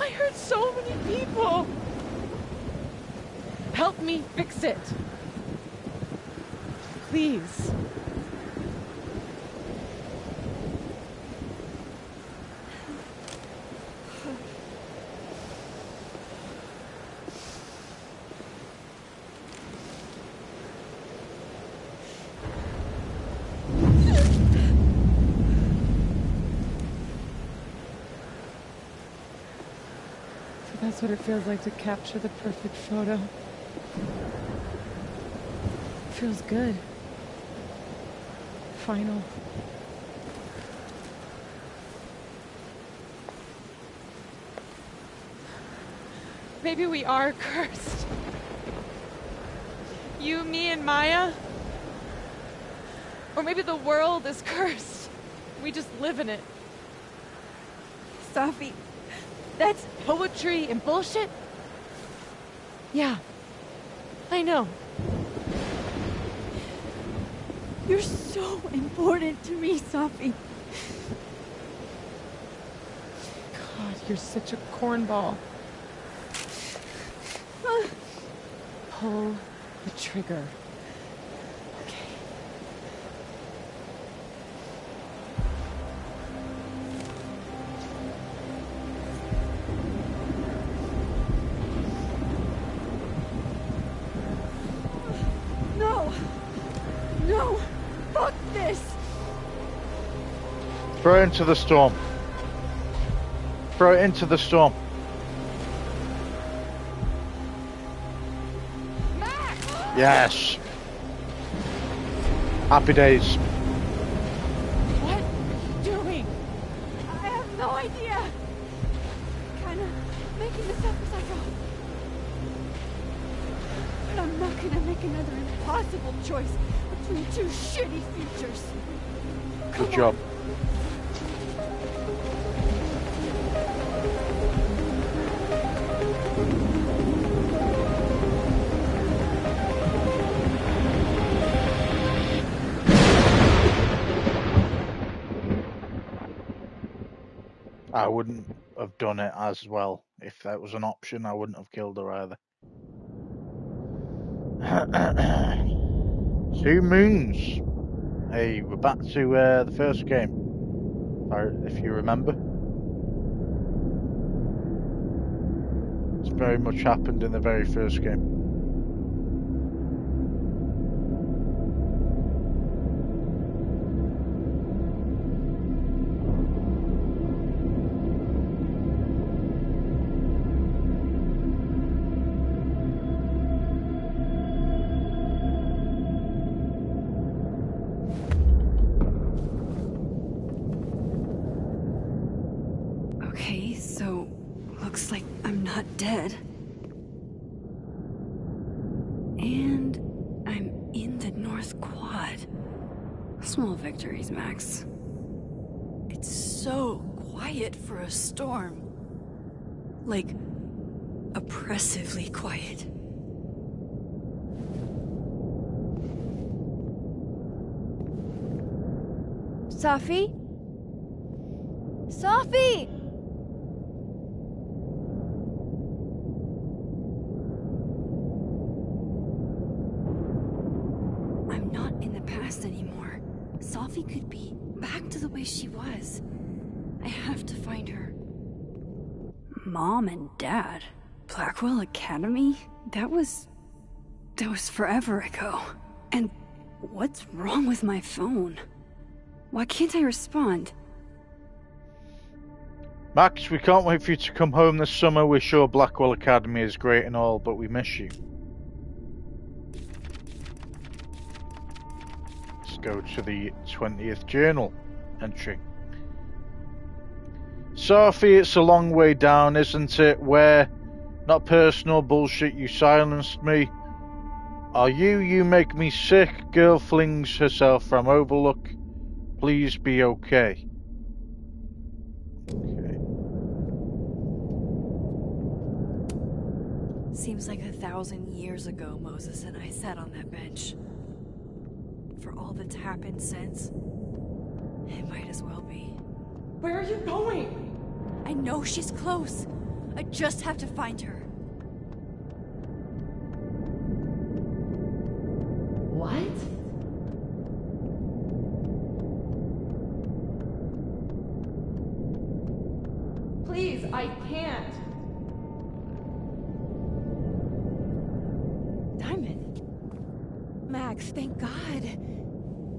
I hurt so many people. Help me fix it. Please. That's what it feels like to capture the perfect photo. It feels good. Final. Maybe we are cursed. You, me, and Maya. Or maybe the world is cursed. We just live in it. Safi, that's poetry and bullshit? Yeah. I know. You're so important to me, Safi. God, you're such a cornball. Pull the trigger. Okay. No! No! Fuck this! Throw it into the storm. Throw it into the storm. Yes. Happy days. What are you doing? I have no idea. Kinda making this up as I go. But I'm not gonna make another impossible choice between two shitty futures. Good job. I wouldn't have done it as well. If that was an option, I wouldn't have killed her either. 2 moons. Hey, we're back to the first game. If you remember. It's very much happened in the very first game. Okay, so looks like I'm not dead. And I'm in the North Quad. Small victories, Max. It's so quiet for a storm. Like, oppressively quiet. Safi? Safi! I'm not in the past anymore. Safi could be back to the way she was. I have to find her. Mom and Dad? Blackwell Academy? That was forever ago. And what's wrong with my phone? Why can't I respond? Max, we can't wait for you to come home this summer. We're sure Blackwell Academy is great and all, but we miss you. Let's go to the 20th journal entry. Sophie, it's a long way down, isn't it? Where, not personal bullshit, you silenced me. Are you make me sick. Girl flings herself from Overlook. Please be okay. Okay. Seems like 1,000 years ago Moses and I sat on that bench. For all that's happened since, it might as well be. Where are you going? I know she's close. I just have to find her. What? Please, I can't. Diamond. Max, thank God.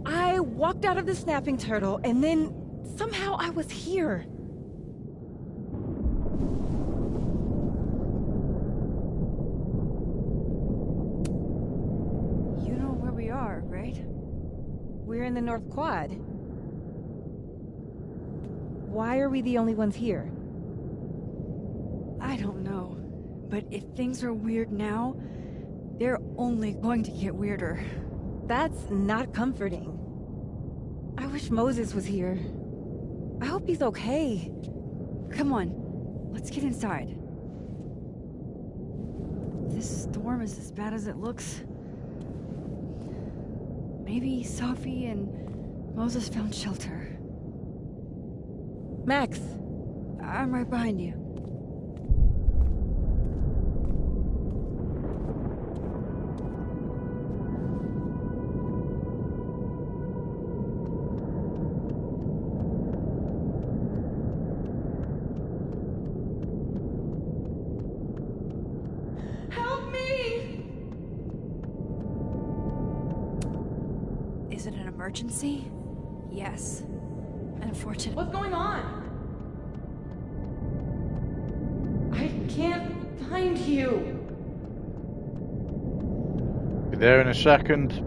I walked out of the snapping turtle, and then somehow I was here. You know where we are, right? We're in the North Quad. Why are we the only ones here? I don't know. But if things are weird now, they're only going to get weirder. That's not comforting. I wish Moses was here. I hope he's okay. Come on, let's get inside. This storm is as bad as it looks. Maybe Sophie and Moses found shelter. Max! I'm right behind you. Help me! Is it an emergency? Yes. Unfortunate. What's going on? I can't find you. Be there in a second.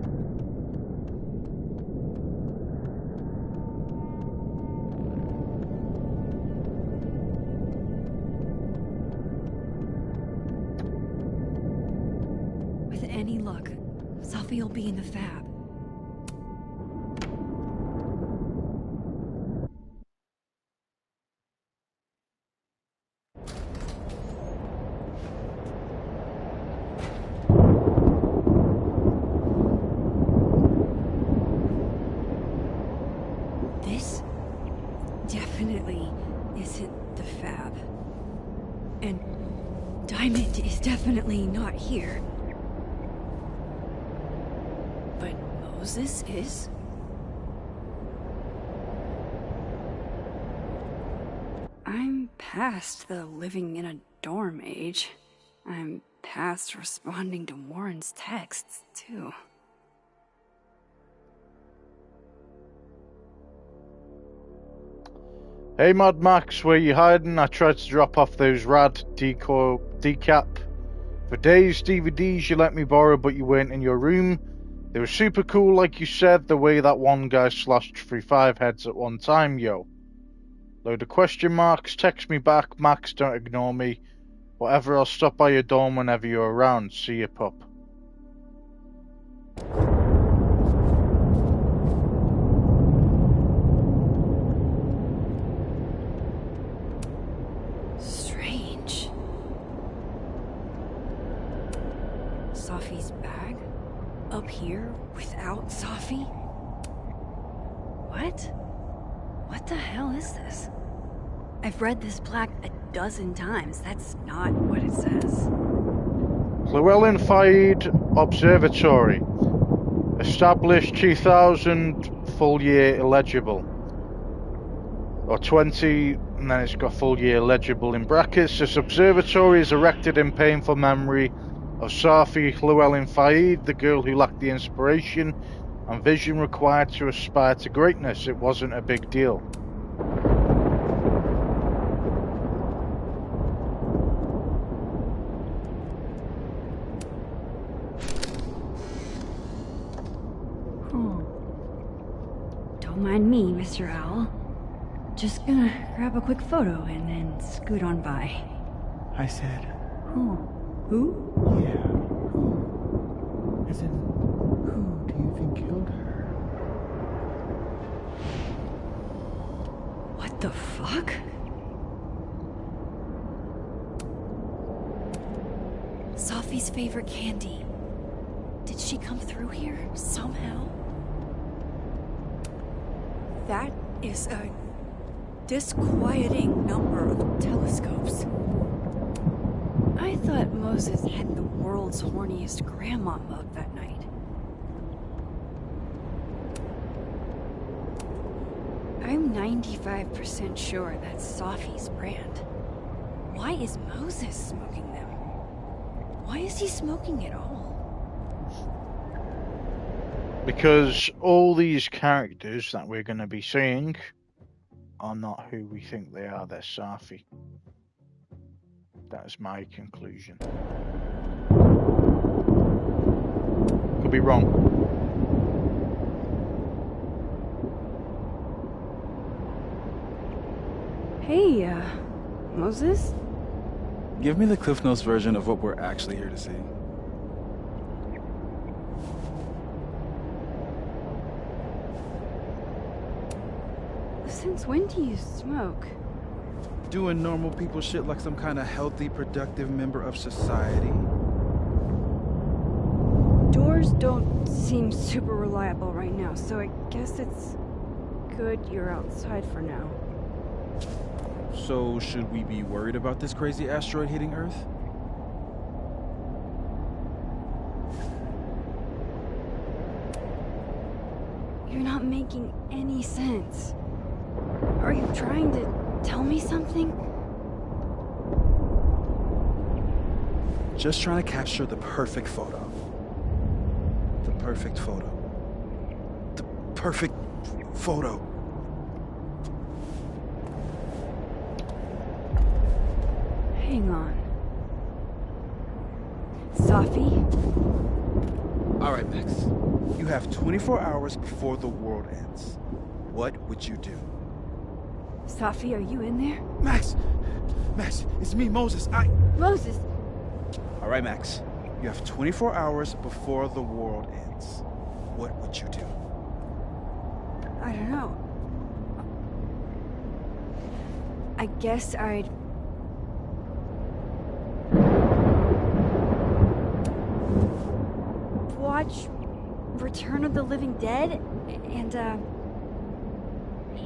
With any luck, Sophie will be in the Fab. This definitely isn't the Fab. And Diamond is definitely not here. But Moses is? I'm past the living in a dorm age. I'm past responding to Warren's texts, too. Hey Mad Max, where you hiding? I tried to drop off those rad decap for days DVDs you let me borrow, but you weren't in your room. They were super cool, like you said, the way that one guy slashed through 5 heads at one time, yo. Load of question marks, text me back, Max, don't ignore me. Whatever, I'll stop by your dorm whenever you're around. See ya, pup. Strange. Sophie's bag? Up here without Sophie? What? What the hell is this? I've read this plaque a dozen times. That's not what it says. Llewellyn Fayed Observatory. Established 2000, full year illegible. Or 20, and then it's got full year legible in brackets. This observatory is erected in painful memory of Safi Llewellyn Fayed, the girl who lacked the inspiration and vision required to aspire to greatness. It wasn't a big deal. Don't mind me, Mr. Owl. Just gonna grab a quick photo and then scoot on by. I said, Who? Who? yeah. Who? As in, who do you think killed her? What the fuck? Sophie's favorite candy. Did she come through here somehow? That is a disquieting number of telescopes. Moses had the world's horniest grandma mug that night. I'm 95% sure that's Safi's brand. Why is Moses smoking them? Why is he smoking it all? Because all these characters that we're going to be seeing are not who we think they are. They're Safi. That's my conclusion. Could be wrong. Hey, Moses? Give me the Cliff Notes version of what we're actually here to see. Since when do you smoke? Doing normal people shit like some kind of healthy, productive member of society. Doors don't seem super reliable right now, so I guess it's good you're outside for now. So, should we be worried about this crazy asteroid hitting Earth? You're not making any sense. Are you trying to tell me something? Just trying to capture the perfect photo. The perfect photo. The perfect photo. Hang on. Safi? Alright, Max. You have 24 hours before the world ends. What would you do? Safi, are you in there? Max! Max, it's me, Moses. Moses! Alright, Max. You have 24 hours before the world ends. What would you do? I don't know. I guess I'd... watch Return of the Living Dead and,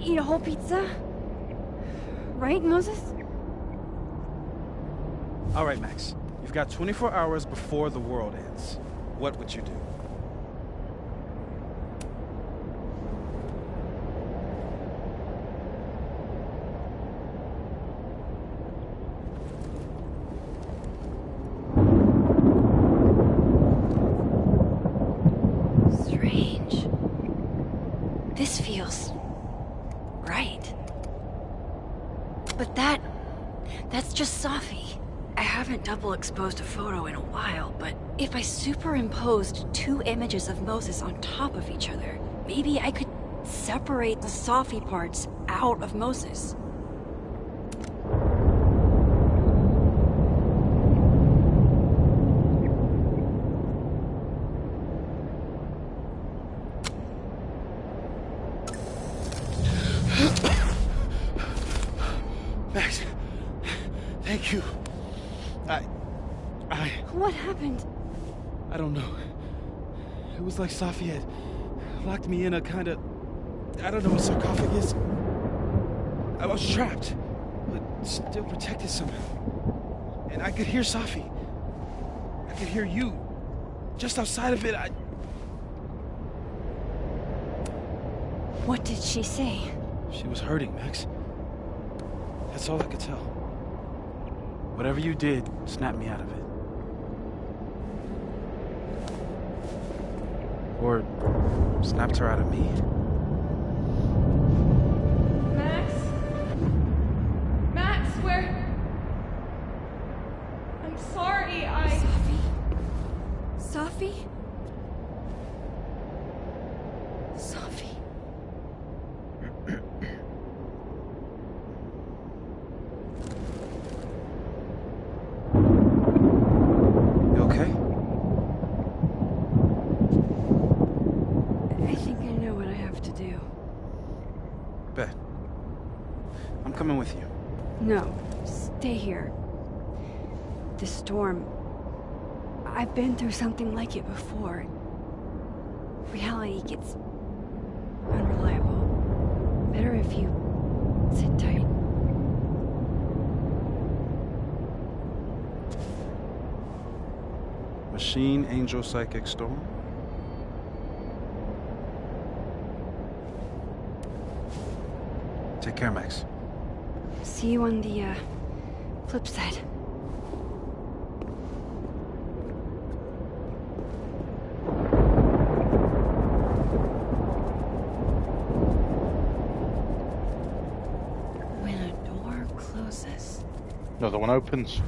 eat a whole pizza? Right, Moses? Alright, Max. You've got 24 hours before the world ends. What would you do? Strange. This feels... right. But that's just Safi. I haven't double exposed a photo in a while, but if I superimposed two images of Moses on top of each other, maybe I could separate the Safi parts out of Moses. Max, thank you. What happened? I don't know. It was like Safi had locked me in a kind of... I don't know what sarcophagus. I was trapped, but still protected somehow. And I could hear Safi. I could hear you. Just outside of it, What did she say? She was hurting, Max. That's all I could tell. Whatever you did, snapped me out of it. Or snapped her out of me. Max? Max, where? I'm sorry, Safi? Safi? Safi? You okay? I think I know what I have to do. Bet. I'm coming with you. No, stay here. The storm. I've been through something like it before. Reality gets unreliable. Better if you sit tight. Machine Angel Psychic Storm. Take care, Max. See you on the, flip side. When a door closes... Another one opens.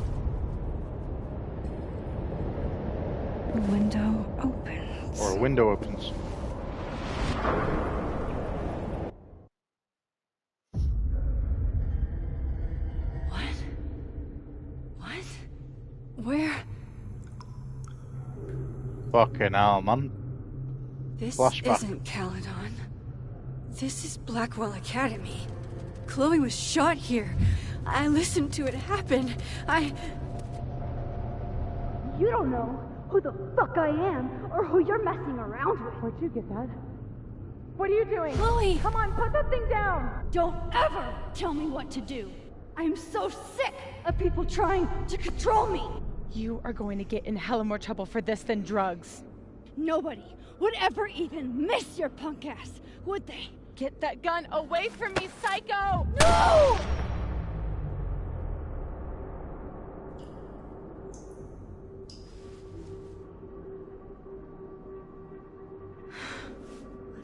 a window opens. Or a window opens. What? Where? Fucking hell, man. This Flashback. isn't Caledon. This is Blackwell Academy. Chloe was shot here. I listened to it happen. You don't know who the fuck I am or who you're messing around with. Where'd you get that? What are you doing? Chloe! Come on, put that thing down! Don't ever tell me what to do. I am so sick of people trying to control me. You are going to get in hella more trouble for this than drugs. Nobody would ever even miss your punk ass, would they? Get that gun away from me, psycho! No!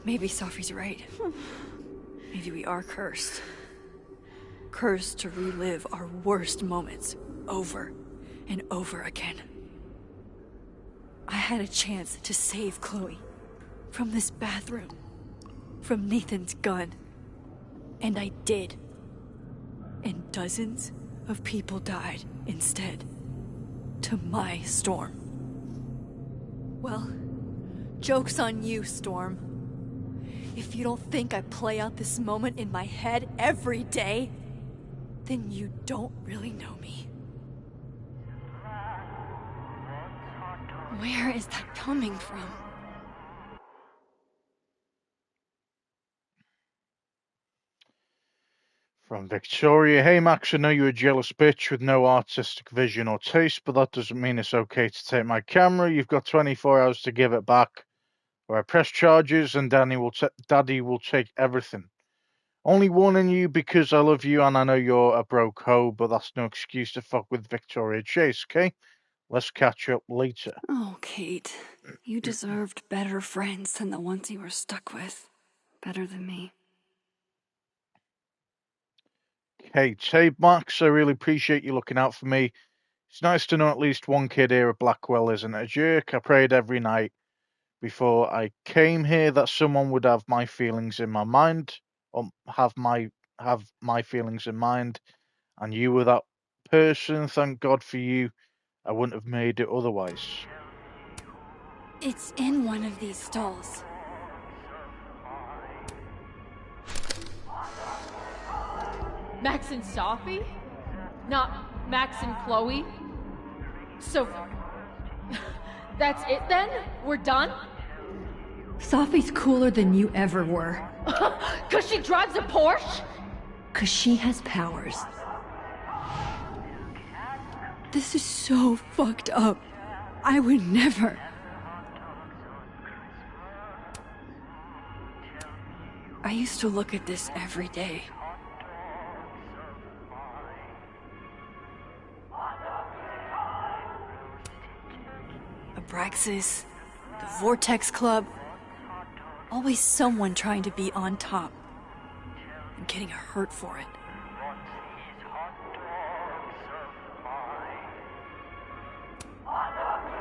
Maybe Sophie's right. Maybe we are cursed. Cursed to relive our worst moments over and over again. I had a chance to save Chloe from this bathroom, from Nathan's gun, and I did. And dozens of people died instead, to my Storm. Well, joke's on you, Storm. If you don't think I play out this moment in my head every day, then you don't really know me. Where is that coming from? From Victoria. Hey Max, I know you're a jealous bitch with no artistic vision or taste, but that doesn't mean it's okay to take my camera. You've got 24 hours to give it back, or I press charges and Daddy will take everything. Only warning you because I love you and I know you're a broke hoe, but that's no excuse to fuck with Victoria Chase, okay? Let's catch up later. Oh, Kate, you deserved better friends than the ones you were stuck with. Better than me. Hey, Max, I really appreciate you looking out for me. It's nice to know at least one kid here at Blackwell isn't a jerk. I prayed every night before I came here that someone would have my feelings in my mind, or have my feelings in mind, and you were that person. Thank God for you. I wouldn't have made it otherwise. It's in one of these stalls. Max and Sophie? Not Max and Chloe? So... that's it then? We're done? Sophie's cooler than you ever were. 'Cause she drives a Porsche? 'Cause she has powers. This is so fucked up. I would never. I used to look at this every day. Abraxas, the Vortex Club. Always someone trying to be on top and getting hurt for it.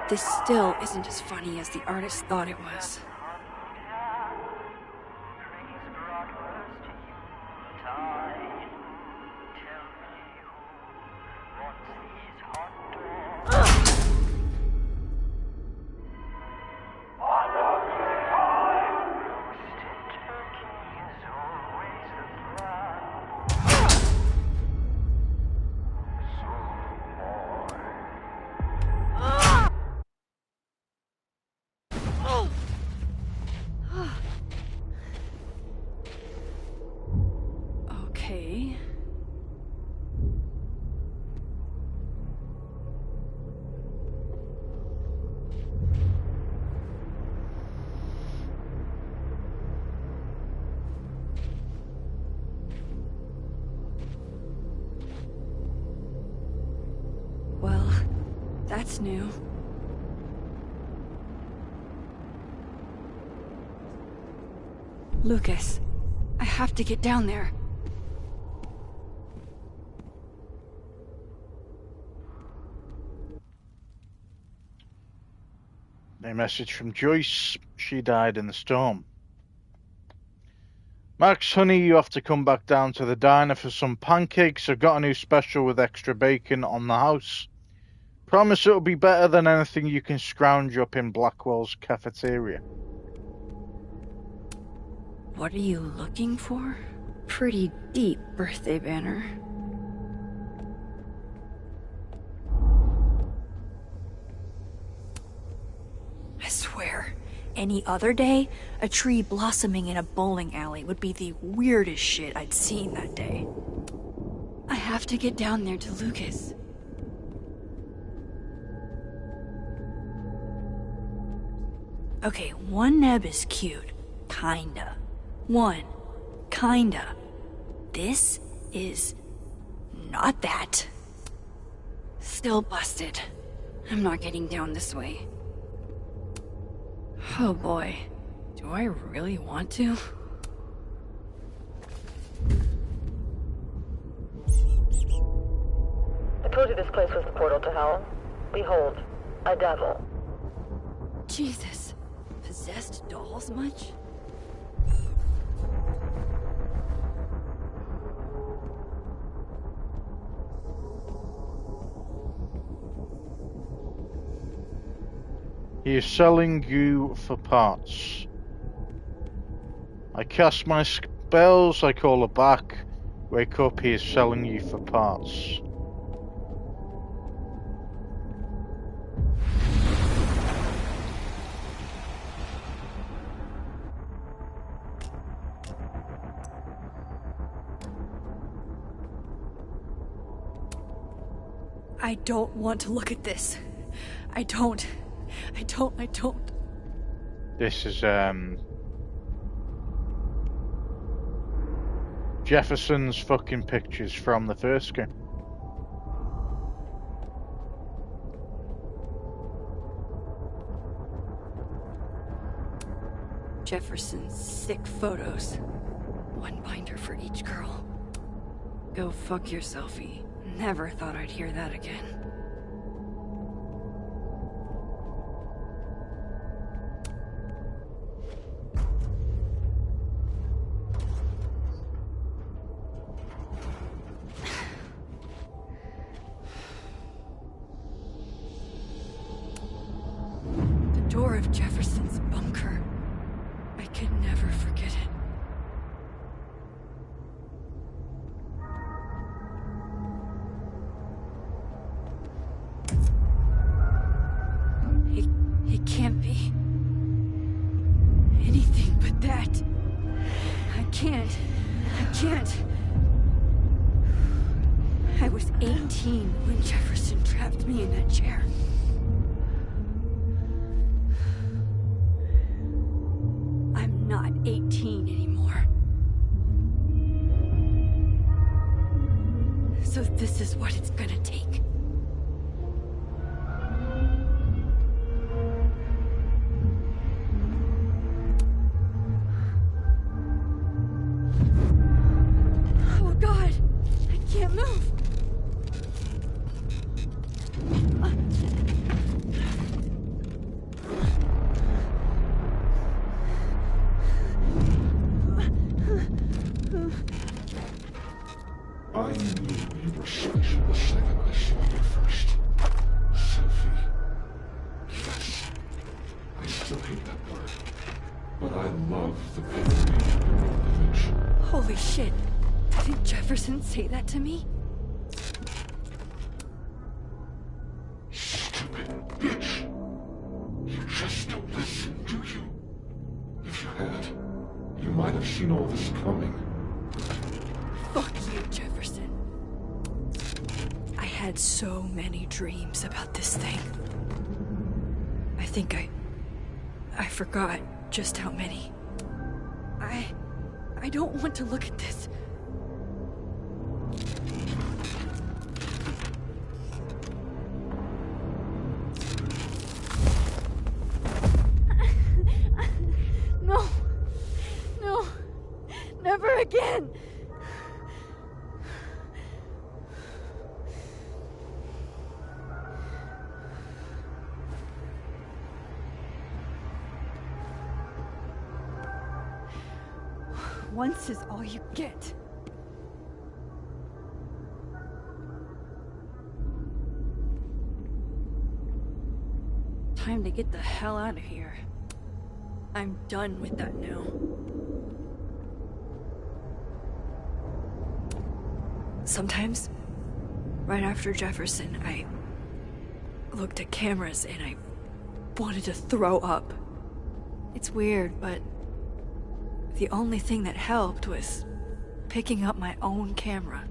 This still isn't as funny as the artist thought it was. That's new. Lucas, I have to get down there. A message from Joyce. She died in the storm. Max, honey, you have to come back down to the diner for some pancakes. I've got a new special with extra bacon on the house. Promise it'll be better than anything you can scrounge up in Blackwell's cafeteria. What are you looking for? Pretty deep birthday banner. I swear, any other day, a tree blossoming in a bowling alley would be the weirdest shit I'd seen that day. I have to get down there to Lucas. Okay, one neb is cute. Kinda. One. Kinda. This is not that. Still busted. I'm not getting down this way. Oh boy. Do I really want to? I told you this place was the portal to hell. Behold, a devil. Jesus. Possessed dolls much? He is selling you for parts. I cast my spells, I call her back. Wake up, he is selling you for parts. I don't want to look at this. I don't. This is, Jefferson's fucking pictures from the first game. Jefferson's sick photos. One binder for each girl. Go fuck yourself, E. Never thought I'd hear that again. The door of Jefferson's bunker. I could never forget it. It can't be anything but that. I can't. I was 18 when Jefferson trapped me in that chair. I'm not 18 anymore. So this is what it's gonna take. Oh God, I can't move. I knew you were special the second I saw you first. Sophie. Yes. I still hate that word. But I love the memory of your image. Holy shit. Did Jefferson say that to me? Stupid bitch. You just don't listen, do you? If you had, you might have seen all this coming. Fuck you, Jefferson. I had so many dreams about this thing. I think I forgot just how many. I don't want to look at this. again. Once is all you get. Time to get the hell out of here. I'm done with that now. Sometimes, right after Jefferson, I looked at cameras and I wanted to throw up. It's weird, but the only thing that helped was picking up my own camera.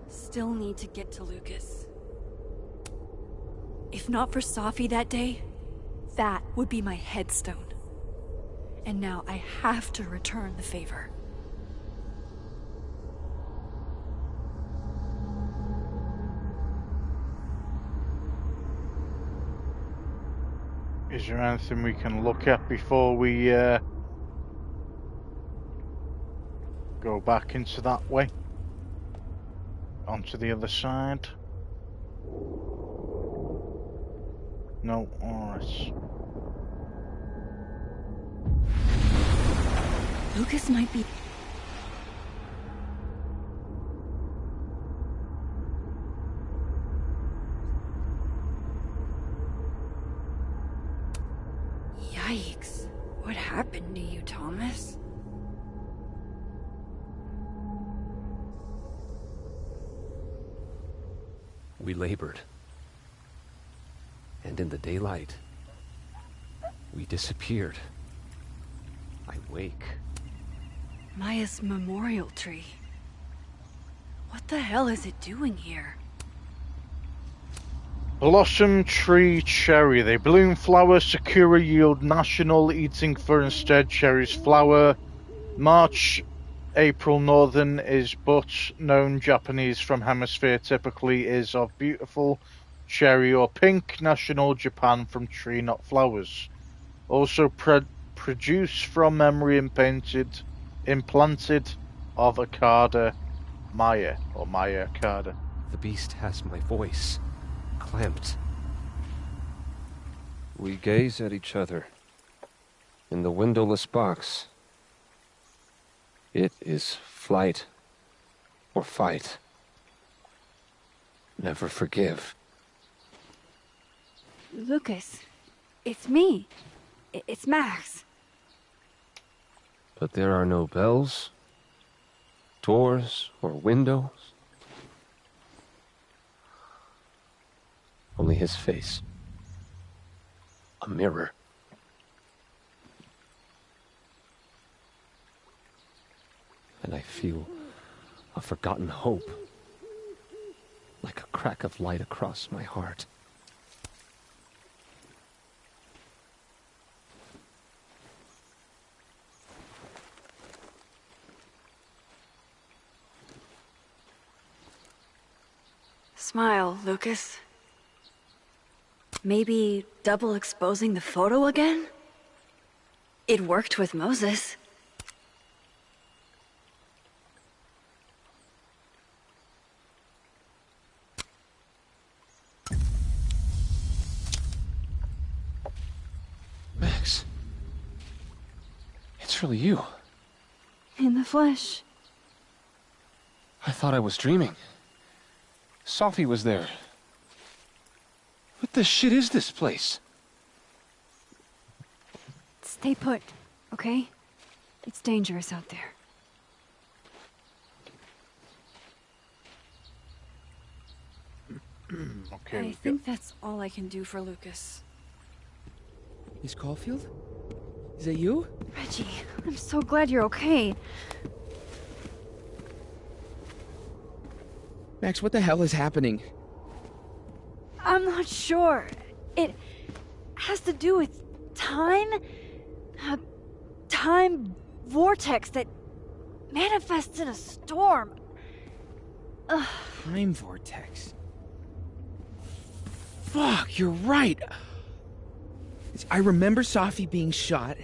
Still need to get to Lucas. If not for Safi that day, that would be my headstone. And now I have to return the favor. Is there anything we can look at before we go back into that way? Onto the other side? No, alright. Lucas might be... Yikes. What happened to you, Thomas? We labored. And in the daylight, we disappeared. I wake. Maya's memorial tree. What the hell is it doing here? Blossom tree cherry. They bloom flower. Sakura yield national. Eating fur instead. Cherries flower. March, April northern is but known. Japanese from hemisphere typically is of beautiful cherry or pink. National Japan from tree not flowers. Also produce from memory implanted of Akada Maya or Maya Akada. The beast has my voice clamped. We gaze at each other in the windowless box. It is flight or fight. Never forgive. Lucas, it's me. It's Max. But there are no bells, doors, or windows. Only his face. A mirror. And I feel a forgotten hope, like a crack of light across my heart. Smile, Lucas. Maybe double exposing the photo again? It worked with Moses. Max. It's really you. In the flesh. I thought I was dreaming. Safi was there. What the shit is this place? Stay put, okay? It's dangerous out there. Okay. I think that's all I can do for Lucas. Miss Caulfield? Is that you? Reggie, I'm so glad you're okay. Max, what the hell is happening? I'm not sure. It has to do with time? time vortex that manifests in a storm. Ugh. Time vortex. Fuck, you're right. I remember Safi being shot,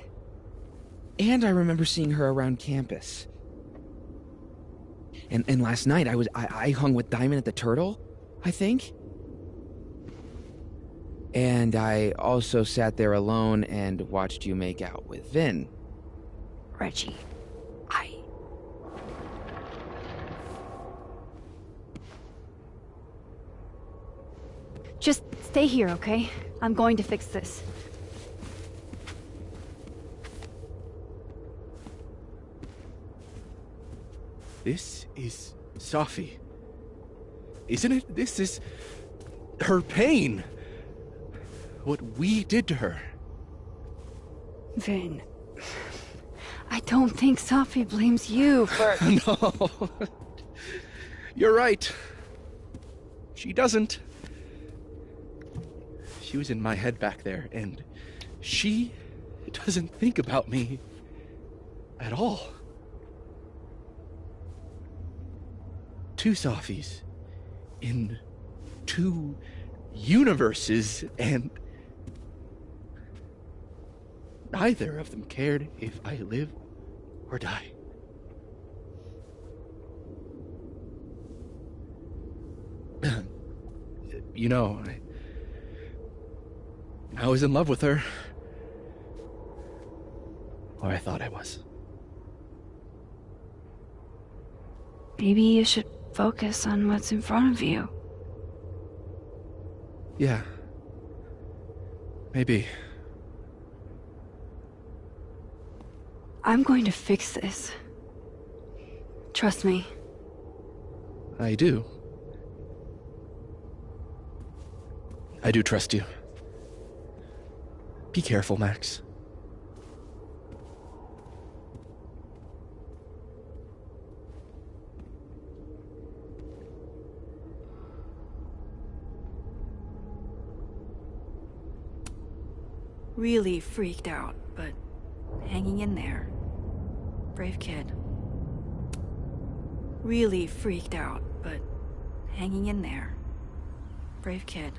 and I remember seeing her around campus. And last night I hung with Diamond at the Turtle, I think. And I also sat there alone and watched you make out with Vin. Reggie, Just stay here, okay? I'm going to fix this. This is Safi. Isn't it? This is her pain. What we did to her. Vin, I don't think Safi blames you for... No. You're right. She doesn't. She was in my head back there, and she doesn't think about me at all. Two Safis in two universes, and neither of them cared if I live or die. You know, I was in love with her. Or I thought I was. Maybe you should focus on what's in front of you. Yeah. Maybe. I'm going to fix this. Trust me. I do. I do trust you. Be careful, Max. Really freaked out, but hanging in there. Brave kid. Really freaked out, but hanging in there. Brave kid.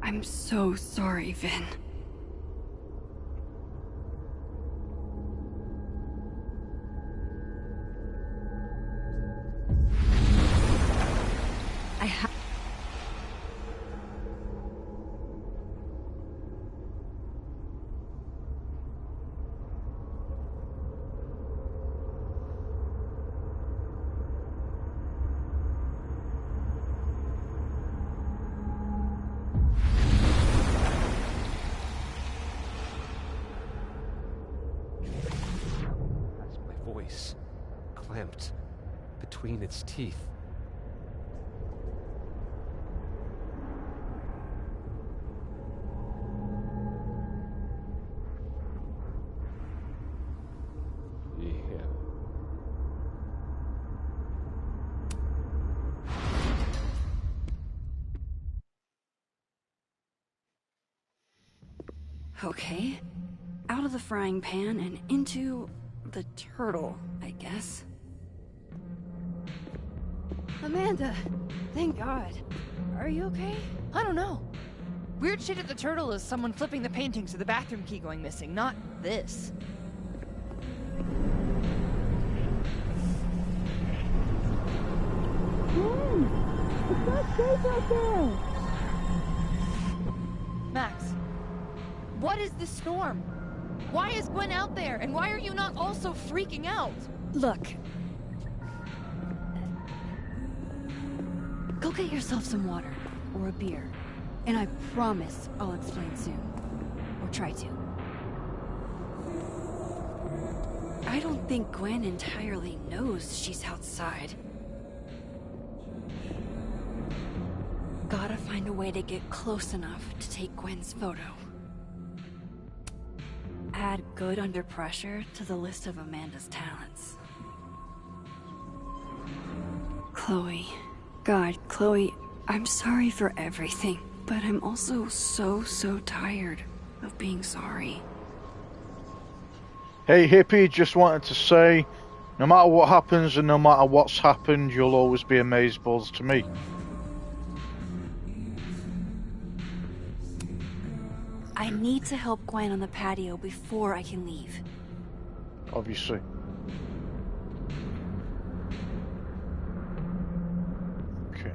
I'm so sorry, Vin. Clamped between its teeth. Yeah. Okay. Out of the frying pan and into the turtle, I guess. Amanda, thank God. Are you okay? I don't know. Weird shit at the Turtle is someone flipping the paintings or the bathroom key going missing, not this. It's not safe out there! Max, what is this storm? Why is Gwen out there, and why are you not also freaking out? Look. Go get yourself some water, or a beer. And I promise I'll explain soon. Or try to. I don't think Gwen entirely knows she's outside. Gotta find a way to get close enough to take Gwen's photo. Add good under pressure to the list of Amanda's talents. Chloe. God, Chloe, I'm sorry for everything, but I'm also so tired of being sorry. Hey Hippie, just wanted to say, no matter what happens and no matter what's happened, you'll always be amazeballs to me. I need to help Gwen on the patio before I can leave. Obviously. Okay.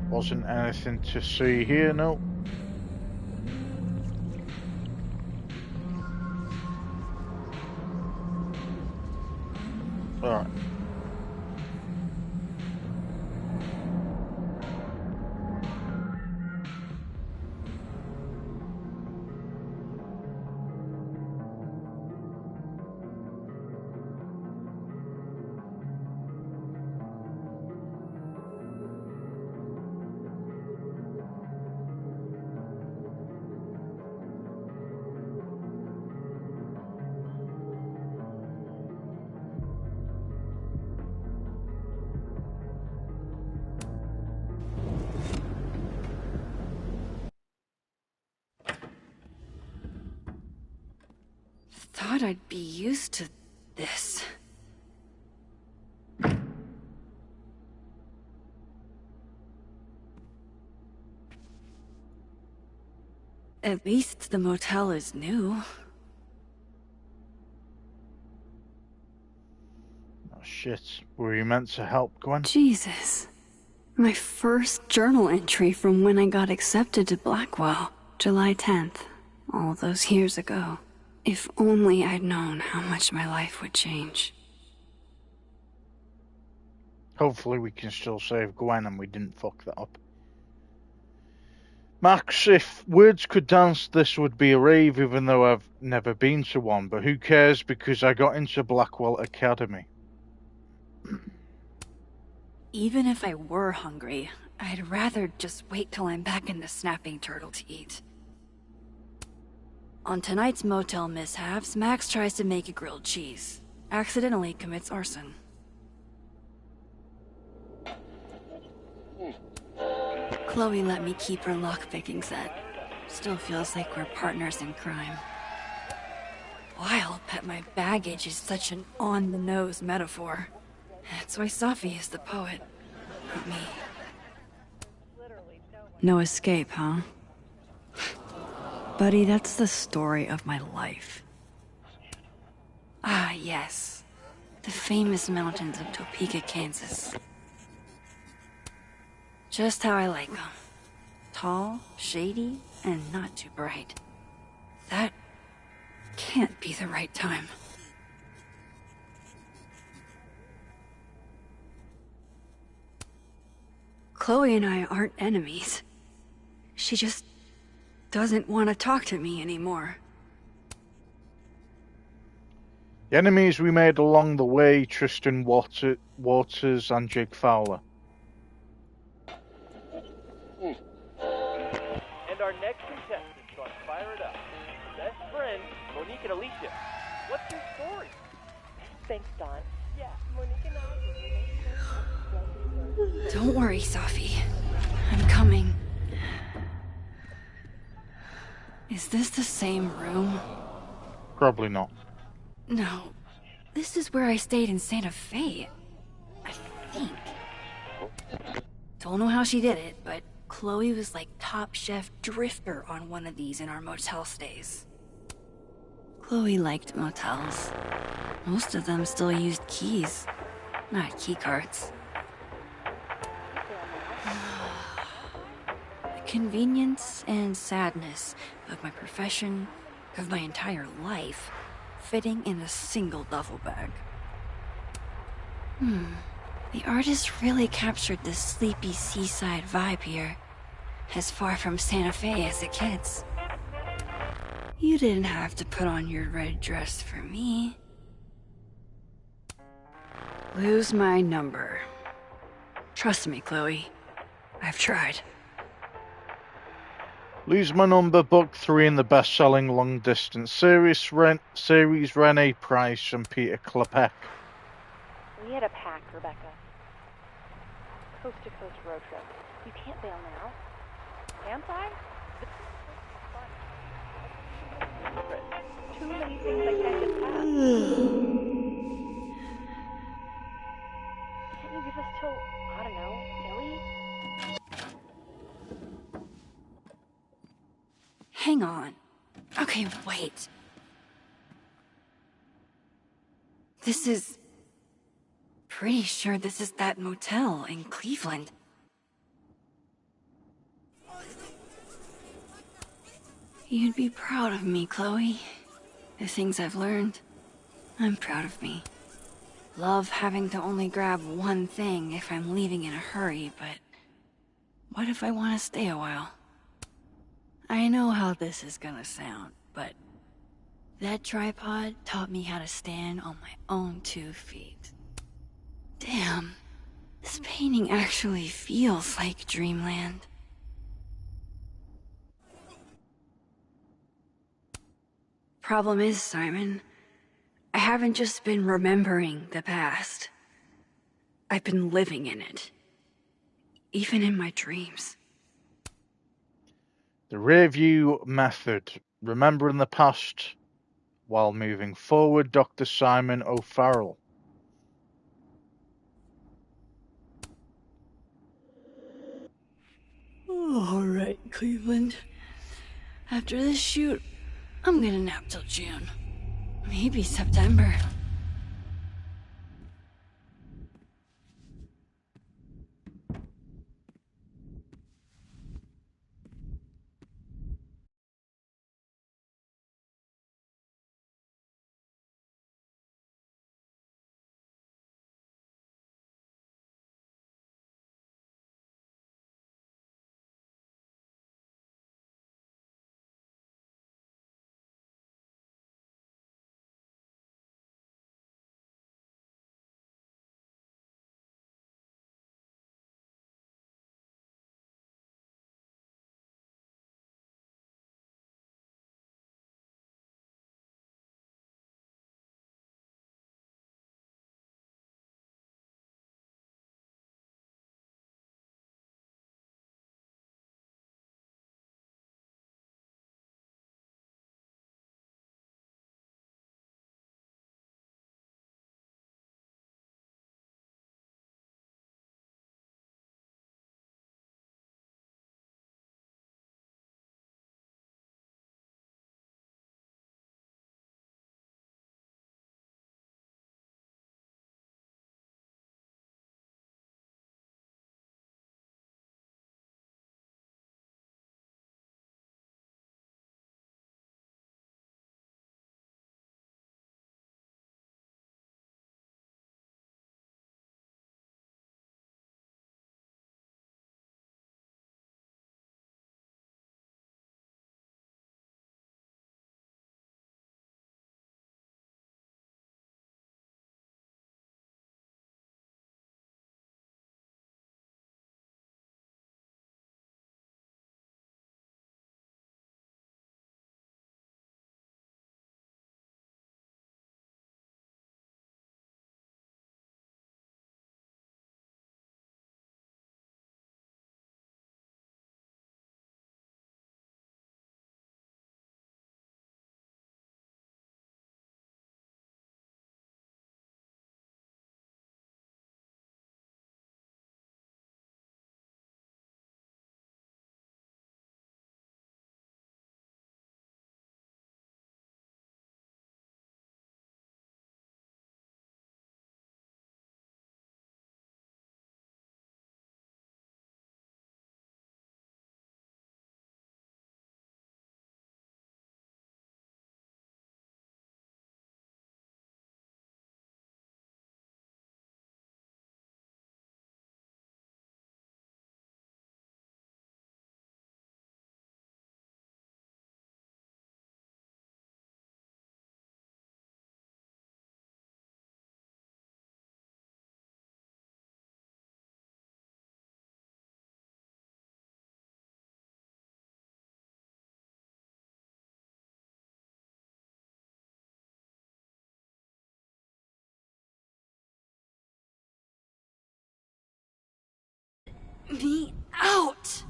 Wasn't anything to see here, no. Alright. Thought I'd be used to this. At least the motel is new. Oh shit, were you meant to help Gwen? Jesus. My first journal entry from when I got accepted to Blackwell. July 10th. All those years ago. If only I'd known how much my life would change. Hopefully we can still save Gwen and we didn't fuck that up. Max, if words could dance, this would be a rave, even though I've never been to one. But who cares, because I got into Blackwell Academy. Even if I were hungry, I'd rather just wait till I'm back in the Snapping Turtle to eat. On tonight's motel mishaps, Max tries to make a grilled cheese. Accidentally commits arson. Chloe let me keep her lockpicking set. Still feels like we're partners in crime. Wild that my baggage is such an on-the-nose metaphor. That's why Safi is the poet, not me. No escape, huh? Buddy, that's the story of my life. Ah, yes. The famous mountains of Topeka, Kansas. Just how I like them. Tall, shady, and not too bright. That can't be the right time. Chloe and I aren't enemies. She just doesn't want to talk to me anymore. The enemies we made along the way, Tristan Waters and Jake Fowler. And our next contestants on Fire It Up. Best friends, Monique and Alicia. What's your story? Thanks, Don. Yeah, Monique and I... Don't worry, Safi. I'm coming. Is this the same room? Probably not. No. This is where I stayed in Santa Fe. I think. Don't know how she did it, but Chloe was like top chef drifter on one of these in our motel stays. Chloe liked motels. Most of them still used keys, not key cards. The convenience and sadness of my profession, of my entire life, fitting in a single duffel bag. The artist really captured this sleepy seaside vibe here. As far from Santa Fe as it gets. You didn't have to put on your red dress for me. Lose my number. Trust me, Chloe. I've tried. Lose My Number, book 3 in the best-selling long-distance series, Renee Price and Peter Klepek. We had a pact, Rebecca. Coast-to-coast road trip. You can't bail now. Can't I? secret. Too many things I can't get past. Can't you give us till, I don't know, Billy? Hang on. Okay, wait. This is... Pretty sure this is that motel in Cleveland. You'd be proud of me, Chloe. The things I've learned. I'm proud of me. Love having to only grab one thing if I'm leaving in a hurry, but... what if I want to stay a while? I know how this is gonna sound, but... that tripod taught me how to stand on my own 2 feet. Damn, this painting actually feels like dreamland. Problem is, Simon, I haven't just been remembering the past. I've been living in it. Even in my dreams. The rear view method. Remembering the past while moving forward, Dr. Simon O'Farrell. Alright, Cleveland. After this shoot, I'm gonna nap till June. Maybe September. Me out!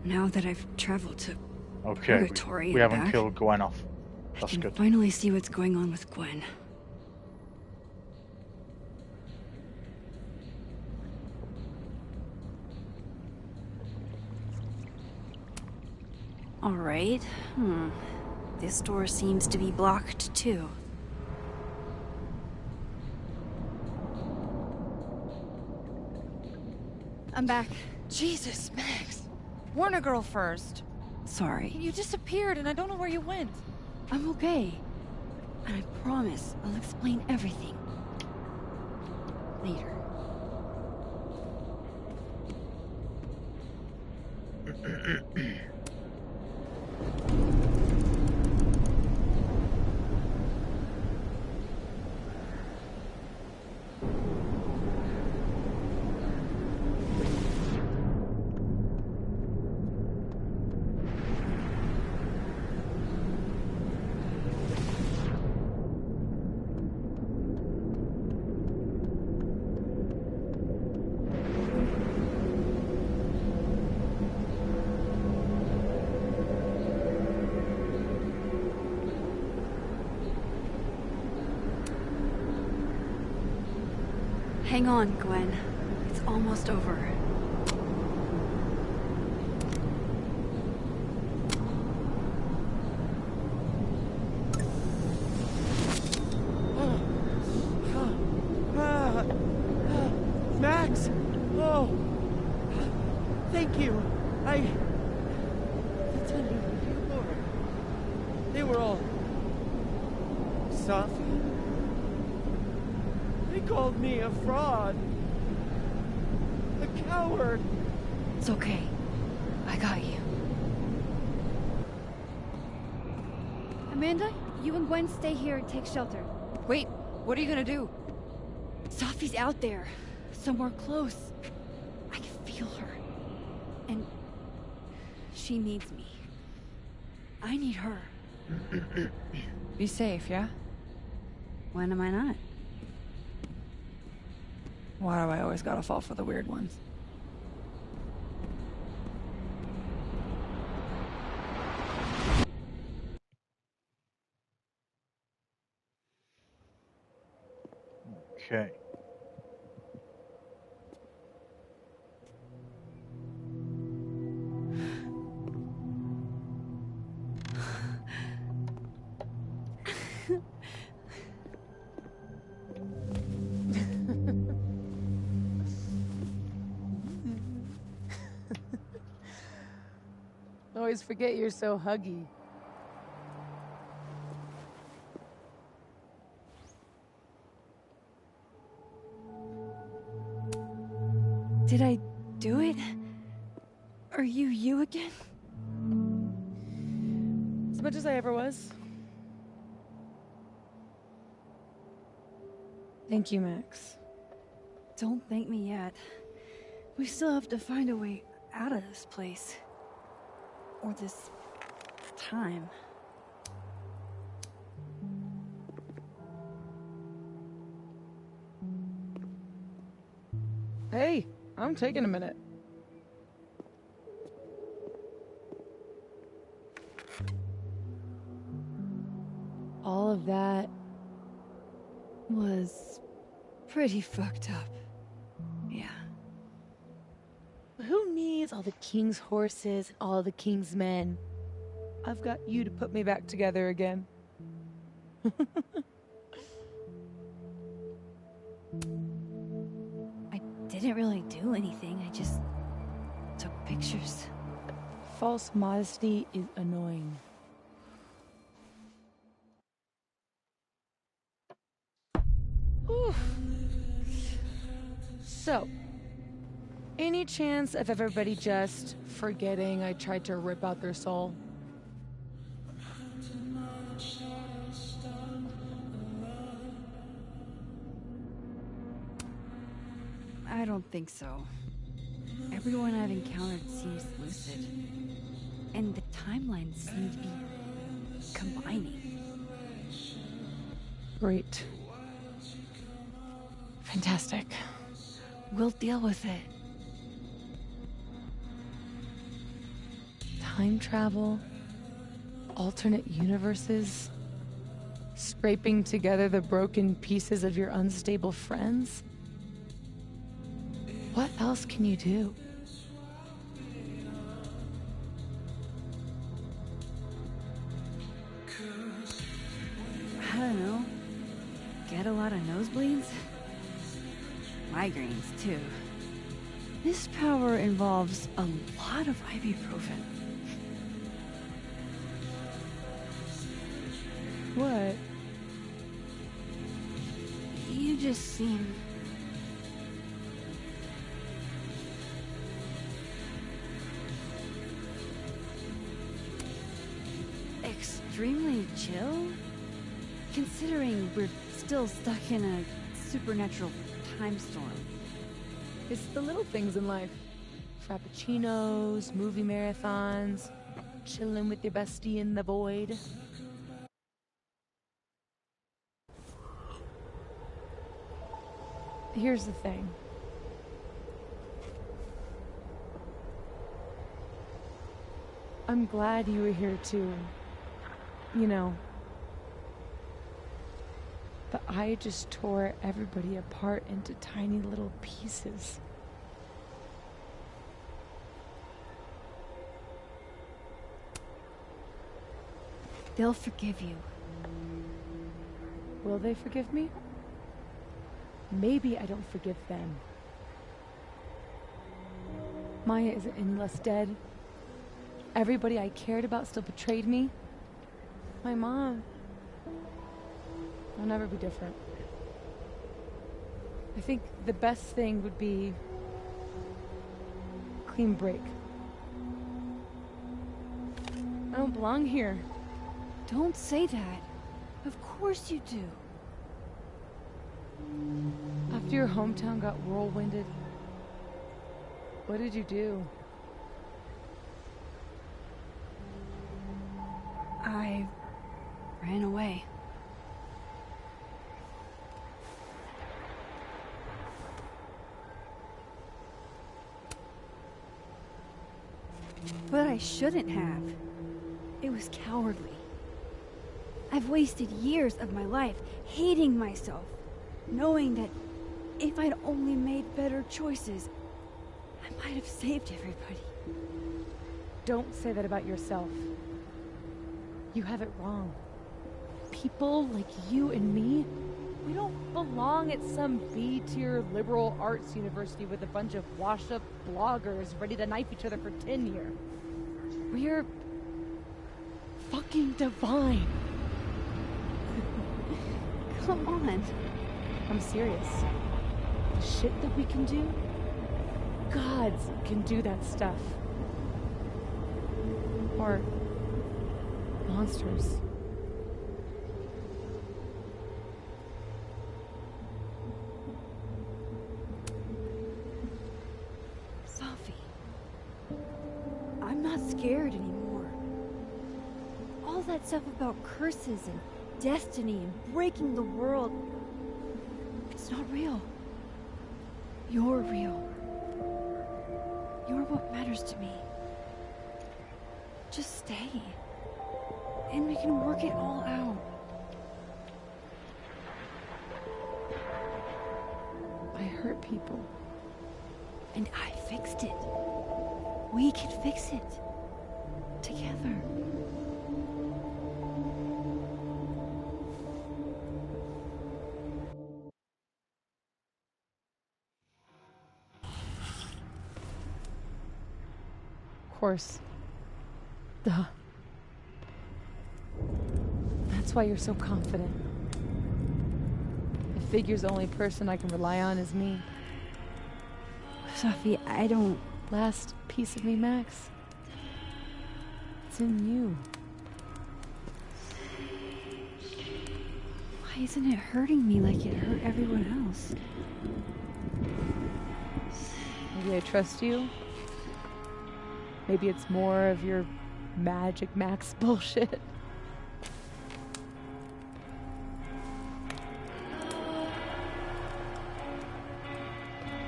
Now that I've traveled to Okay, Purgatory we and haven't back, killed Gwen off. I That's can good. finally see what's going on with Gwen. Alright. This door seems to be blocked, too. I'm back. Jesus, Max. Warn a girl first. Sorry. You disappeared and I don't know where you went. I'm okay. And I promise I'll explain everything. Later. Hang on, Gwen. It's almost over. Max! Oh! Thank you. The tender Lord. They were all... Sophie? They called me a fraud. A coward. It's okay. I got you. Amanda, you and Gwen stay here and take shelter. Wait, what are you gonna do? Sophie's out there. Somewhere close. I can feel her. And she needs me. I need her. Be safe, yeah? When am I not? Why do I always gotta fall for the weird ones? Okay. Always forget you're so huggy. Did I do it? Are you again? As much as I ever was. Thank you, Max. Don't thank me yet. We still have to find a way out of this place. Or this time. Hey, I'm taking a minute. All of that was pretty fucked up. Yeah. Who needs all the king's horses and all the king's men? I've got you to put me back together again. I didn't really do anything. I just took pictures. False modesty is annoying. Oof. So, any chance of everybody just forgetting I tried to rip out their soul? I don't think so. Everyone I've encountered seems lucid. And the timelines seem to be combining. Great. Fantastic. We'll deal with it. Time travel, alternate universes, scraping together the broken pieces of your unstable friends. What else can you do? I don't know. Get a lot of nosebleeds? Migraines, too. This power involves a lot of ibuprofen. What? You just seem... extremely chill? Considering we're still stuck in a supernatural time storm. It's the little things in life. Frappuccinos, movie marathons, chilling with your bestie in the void. Here's the thing. I'm glad you were here too. You know. But I just tore everybody apart into tiny little pieces. They'll forgive you. Will they forgive me? Maybe I don't forgive them. Maya isn't any less dead. Everybody I cared about still betrayed me. My mom. I'll never be different. I think the best thing would be clean break. I don't belong here. Don't say that. Of course you do. After your hometown got whirlwinded, what did you do? I ran away. But I shouldn't have. It was cowardly. I've wasted years of my life hating myself, knowing that if I'd only made better choices, I might have saved everybody. Don't say that about yourself. You have it wrong. People like you and me, we don't belong at some B-tier liberal arts university with a bunch of washed-up bloggers ready to knife each other for tenure. We're fucking divine. Come on. I'm serious. The shit that we can do, gods can do that stuff. Or monsters. Sophie, I'm not scared anymore. All that stuff about curses and destiny and breaking the world, it's not real. You're real. You're what matters to me. Just stay, and we can work it all out. I hurt people. And I fixed it. We can fix it. Together. Of course. Duh. That's why you're so confident. It figures the only person I can rely on is me. Sophie, I don't... Last piece of me, Max. It's in you. Why isn't it hurting me like it hurt everyone else? Maybe I trust you. Maybe it's more of your Magic Max bullshit.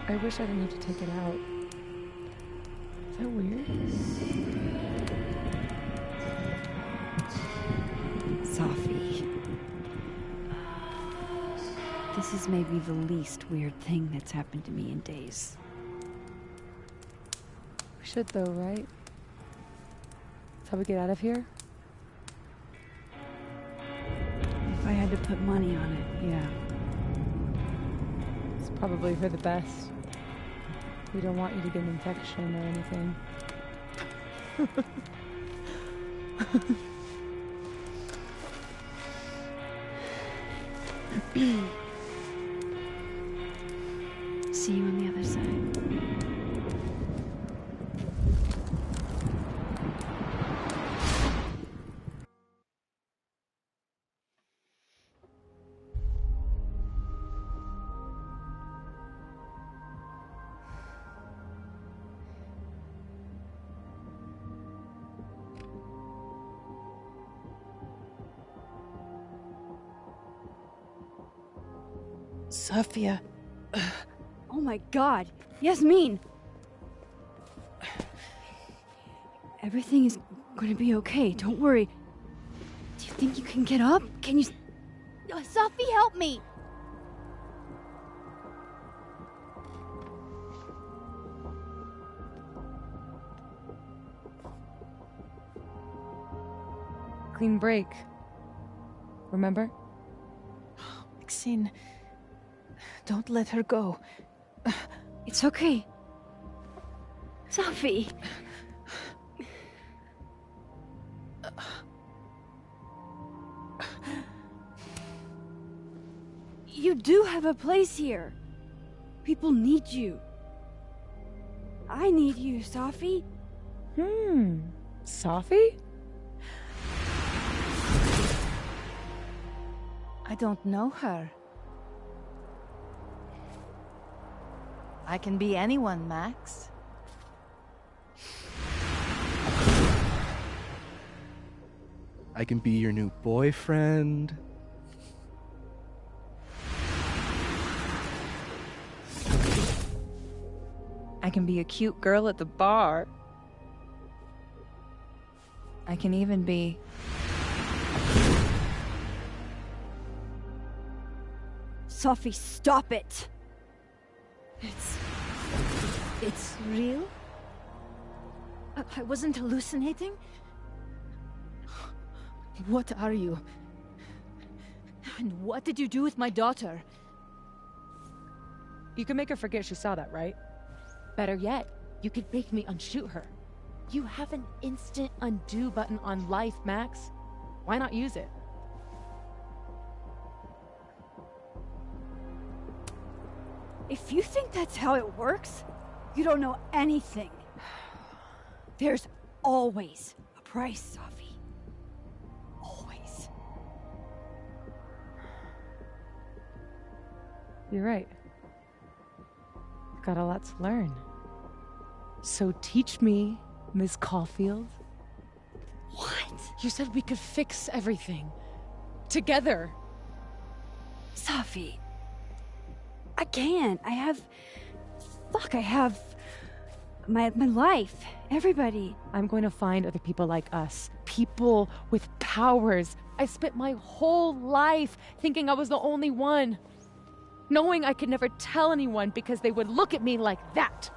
I wish I didn't have to take it out. Is that weird? This is maybe the least weird thing that's happened to me in days. We should though, right? That's how we get out of here? If I had to put money on it, yeah. It's probably for the best. We don't want you to get an infection or anything. See you on the other side. Safia. Oh my god! Yasmin! Everything is gonna be okay, don't worry. Do you think you can get up? Can you... Safi, help me! Clean break. Remember? Maxine, don't let her go. It's okay. Safi! You do have a place here. People need you. I need you, Safi. Safi? I don't know her. I can be anyone, Max. I can be your new boyfriend. I can be a cute girl at the bar. I can even be... Safi, stop it! It's real? I wasn't hallucinating? What are you? And what did you do with my daughter? You can make her forget she saw that, right? Better yet, you could make me unshoot her. You have an instant undo button on life, Max. Why not use it? If you think that's how it works, you don't know anything. There's always a price, Safi. Always. You're right. I've got a lot to learn. So teach me, Miss Caulfield. What? You said we could fix everything. Together. Safi. I can't. I have my life. Everybody. I'm going to find other people like us. People with powers. I spent my whole life thinking I was the only one. Knowing I could never tell anyone because they would look at me like that.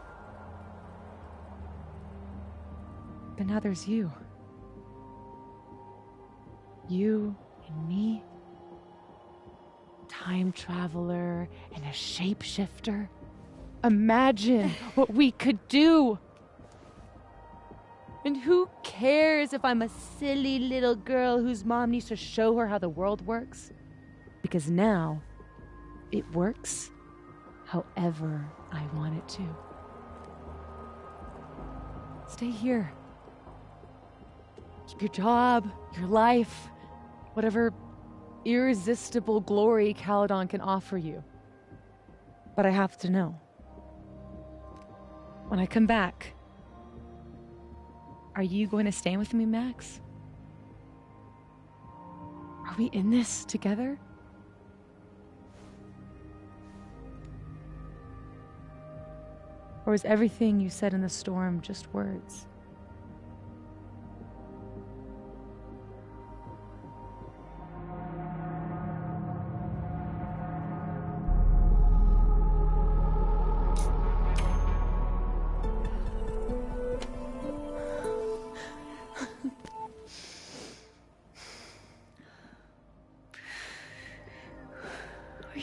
But now there's you. You and me. Time traveler and a shapeshifter. Imagine what we could do. And who cares if I'm a silly little girl whose mom needs to show her how the world works? Because now, it works however I want it to. Stay here. Keep your job, your life, whatever irresistible glory Caledon can offer you. But I have to know. When I come back, are you going to stay with me, Max? Are we in this together? Or is everything you said in the storm just words?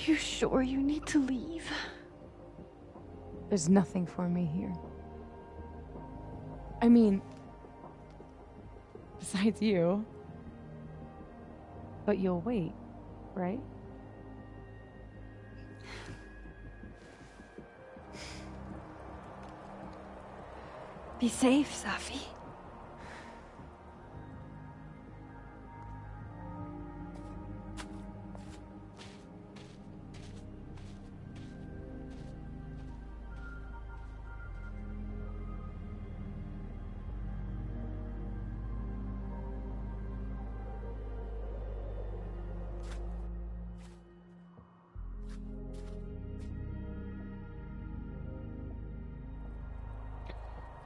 you sure you need to leave? There's nothing for me here. I mean, besides you. But you'll wait, right? Be safe, Safi.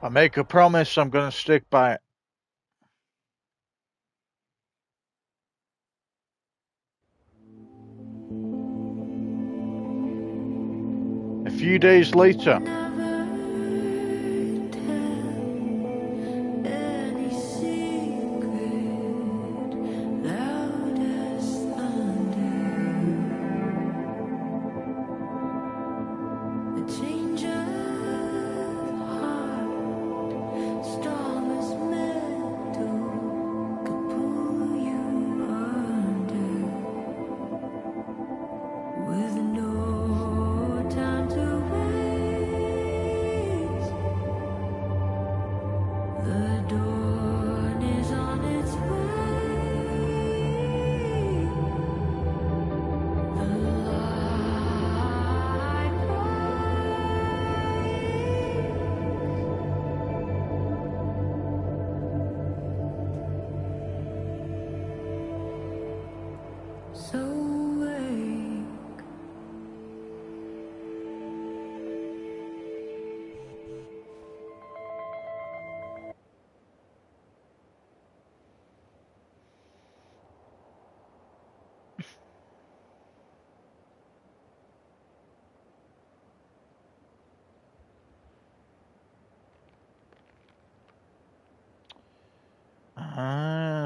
I make a promise, I'm going to stick by it. A few days later.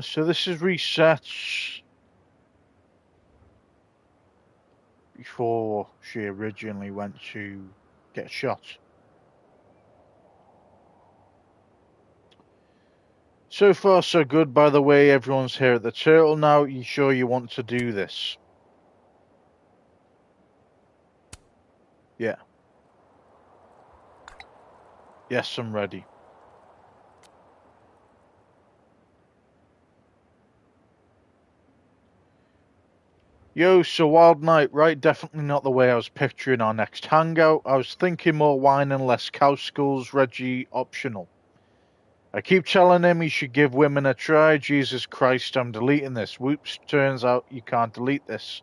So this is reset before she originally went to get shot. So far so good, by the way. Everyone's here at the Turtle now. You sure you want to do this? Yeah. Yes, I'm ready. Yo, so Wild Night, right? Definitely not the way I was picturing our next hangout. I was thinking more wine and less cow skulls, Reggie optional. I keep telling him he should give women a try. Jesus Christ, I'm deleting this. Whoops, turns out you can't delete this.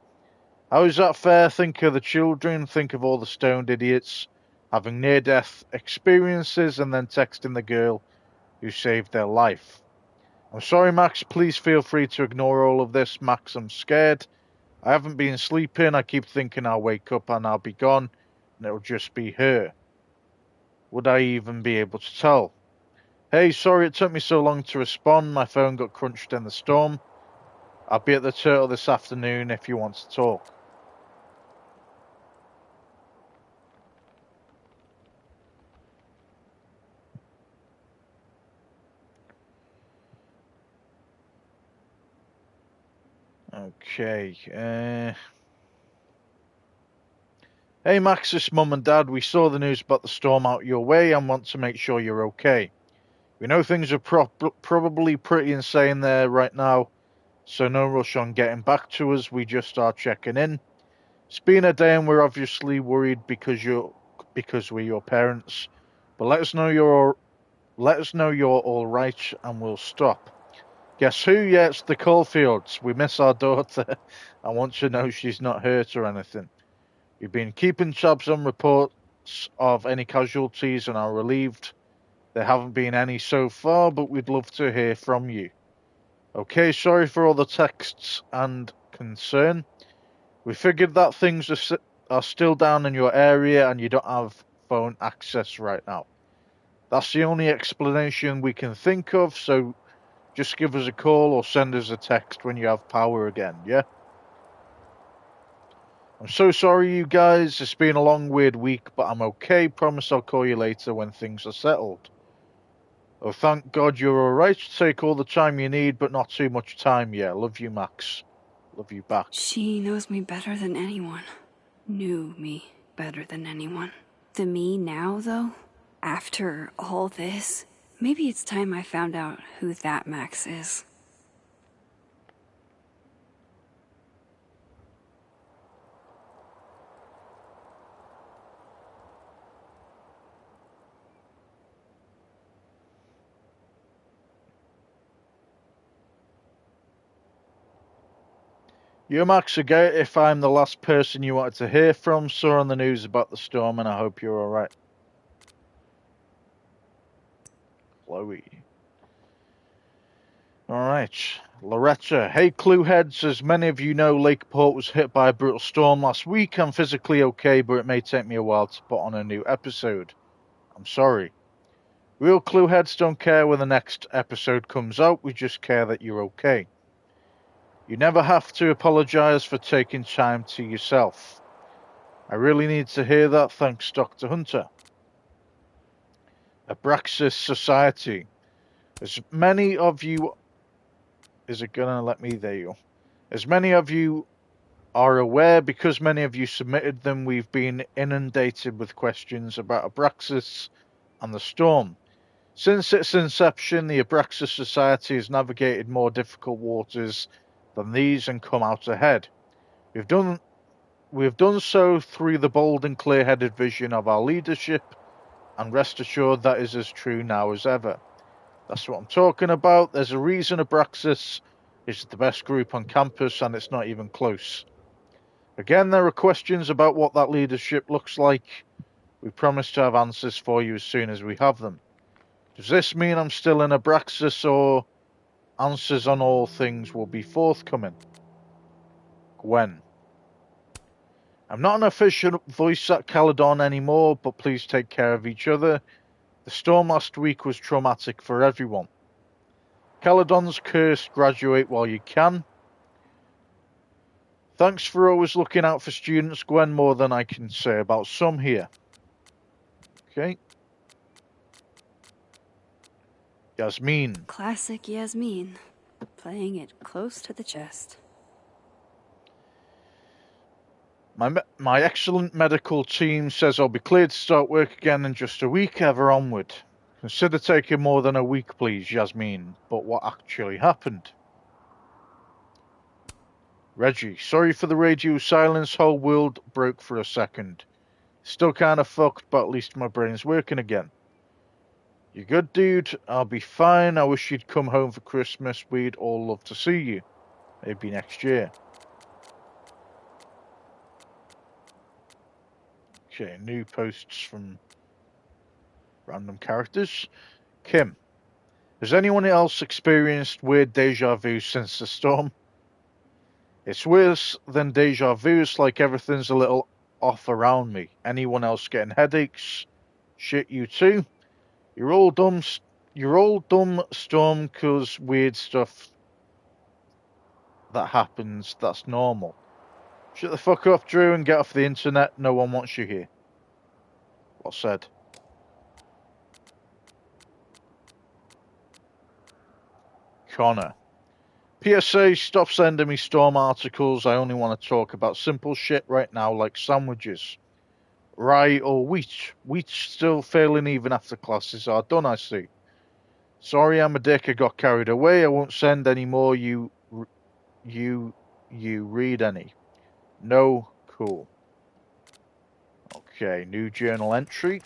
How is that fair? Think of the children, think of all the stoned idiots having near-death experiences and then texting the girl who saved their life. I'm sorry, Max, please feel free to ignore all of this. Max, I'm scared. I haven't been sleeping. I keep thinking I'll wake up and I'll be gone, and it'll just be her. Would I even be able to tell? Hey, sorry it took me so long to respond. My phone got crunched in the storm. I'll be at the Turtle this afternoon if you want to talk. Okay, Hey Max, it's Mum and Dad. We saw the news about the storm out your way and want to make sure you're okay. We know things are probably pretty insane there right now, so no rush on getting back to us. We just are checking in. It's been a day and we're obviously worried because we're your parents. But let us know you're all right and we'll stop. Guess who? Yeah, it's the Caulfields. We miss our daughter. I want to know she's not hurt or anything. We've been keeping tabs on reports of any casualties and are relieved there haven't been any so far, but we'd love to hear from you. Okay, sorry for all the texts and concern. We figured that things are still down in your area and you don't have phone access right now. That's the only explanation we can think of, so just give us a call or send us a text when you have power again, yeah? I'm so sorry, you guys. It's been a long, weird week, but I'm okay. Promise I'll call you later when things are settled. Oh, thank God you're alright. Take all the time you need, but not too much time. Yeah, love you, Max. Love you back. She knows me better than anyone. Knew me better than anyone. The me now, though, after all this, maybe it's time I found out who that Max is. You, Max, again, if I'm the last person you wanted to hear from, saw on the news about the storm, and I hope you're alright. Chloe. Alright. Loretta. Hey, Clueheads. As many of you know, Lakeport was hit by a brutal storm last week. I'm physically okay, but it may take me a while to put on a new episode. I'm sorry. Real Clueheads don't care when the next episode comes out, we just care that you're okay. You never have to apologize for taking time to yourself. I really need to hear that, thanks Dr. Hunter. Abraxas Society. As many of you... Is it gonna let me? There you go. As many of you are aware, because many of you submitted them, we've been inundated with questions about Abraxas and the storm. Since its inception, the Abraxas Society has navigated more difficult waters than these and come out ahead. We've done so through the bold and clear-headed vision of our leadership, and rest assured that is as true now as ever. That's what I'm talking about. There's a reason Abraxas is the best group on campus, and it's not even close. Again, there are questions about what that leadership looks like. We promise to have answers for you as soon as we have them. Does this mean I'm still in Abraxas, or answers on all things will be forthcoming? Gwen. I'm not an official voice at Caledon anymore, but please take care of each other. The storm last week was traumatic for everyone. Caledon's cursed. Graduate while you can. Thanks for always looking out for students, Gwen, more than I can say about some here. Okay. Yasmin. Classic Yasmin. Playing it close to the chest. My excellent medical team says I'll be cleared to start work again in just a week, ever onward. Consider taking more than a week, please, Yasmin. But what actually happened? Reggie. Sorry for the radio silence. Whole world broke for a second. Still kind of fucked, but at least my brain's working again. You good, dude? I'll be fine. I wish you'd come home for Christmas. We'd all love to see you. Maybe next year. Okay, new posts from random characters. Kim. Has anyone else experienced weird deja vu since the storm? It's worse than deja vu. It's like everything's a little off around me. Anyone else getting headaches? Shit, you too? You're all dumb Storm, cause weird stuff that happens, that's normal. Shut the fuck up, Drew, and get off the internet. No one wants you here. Well said. Connor. PSA, stop sending me storm articles. I only want to talk about simple shit right now, like sandwiches. Rye or wheat. Wheat's still failing even after classes are done, I see. Sorry, I'm a dick. I got carried away. I won't send any more. You read any. No, cool. Okay, new journal entry.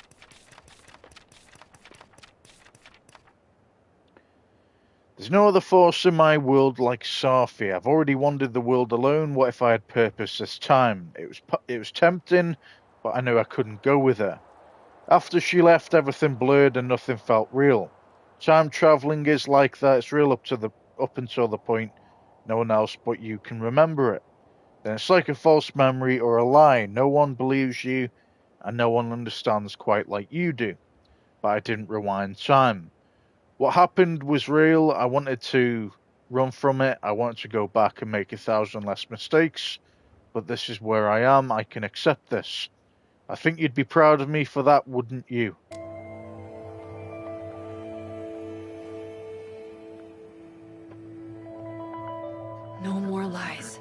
There's no other force in my world like Safi. I've already wandered the world alone. What if I had purpose this time? It was tempting, but I knew I couldn't go with her. After she left, everything blurred and nothing felt real. Time traveling is like that. It's real up until the point no one else but you can remember it. Then it's like a false memory or a lie. No one believes you, and no one understands quite like you do. But I didn't rewind time. What happened was real. I wanted to run from it. I wanted to go back and make 1,000 less mistakes. but this is where I am. I can accept this. I think you'd be proud of me for that, wouldn't you? No more lies.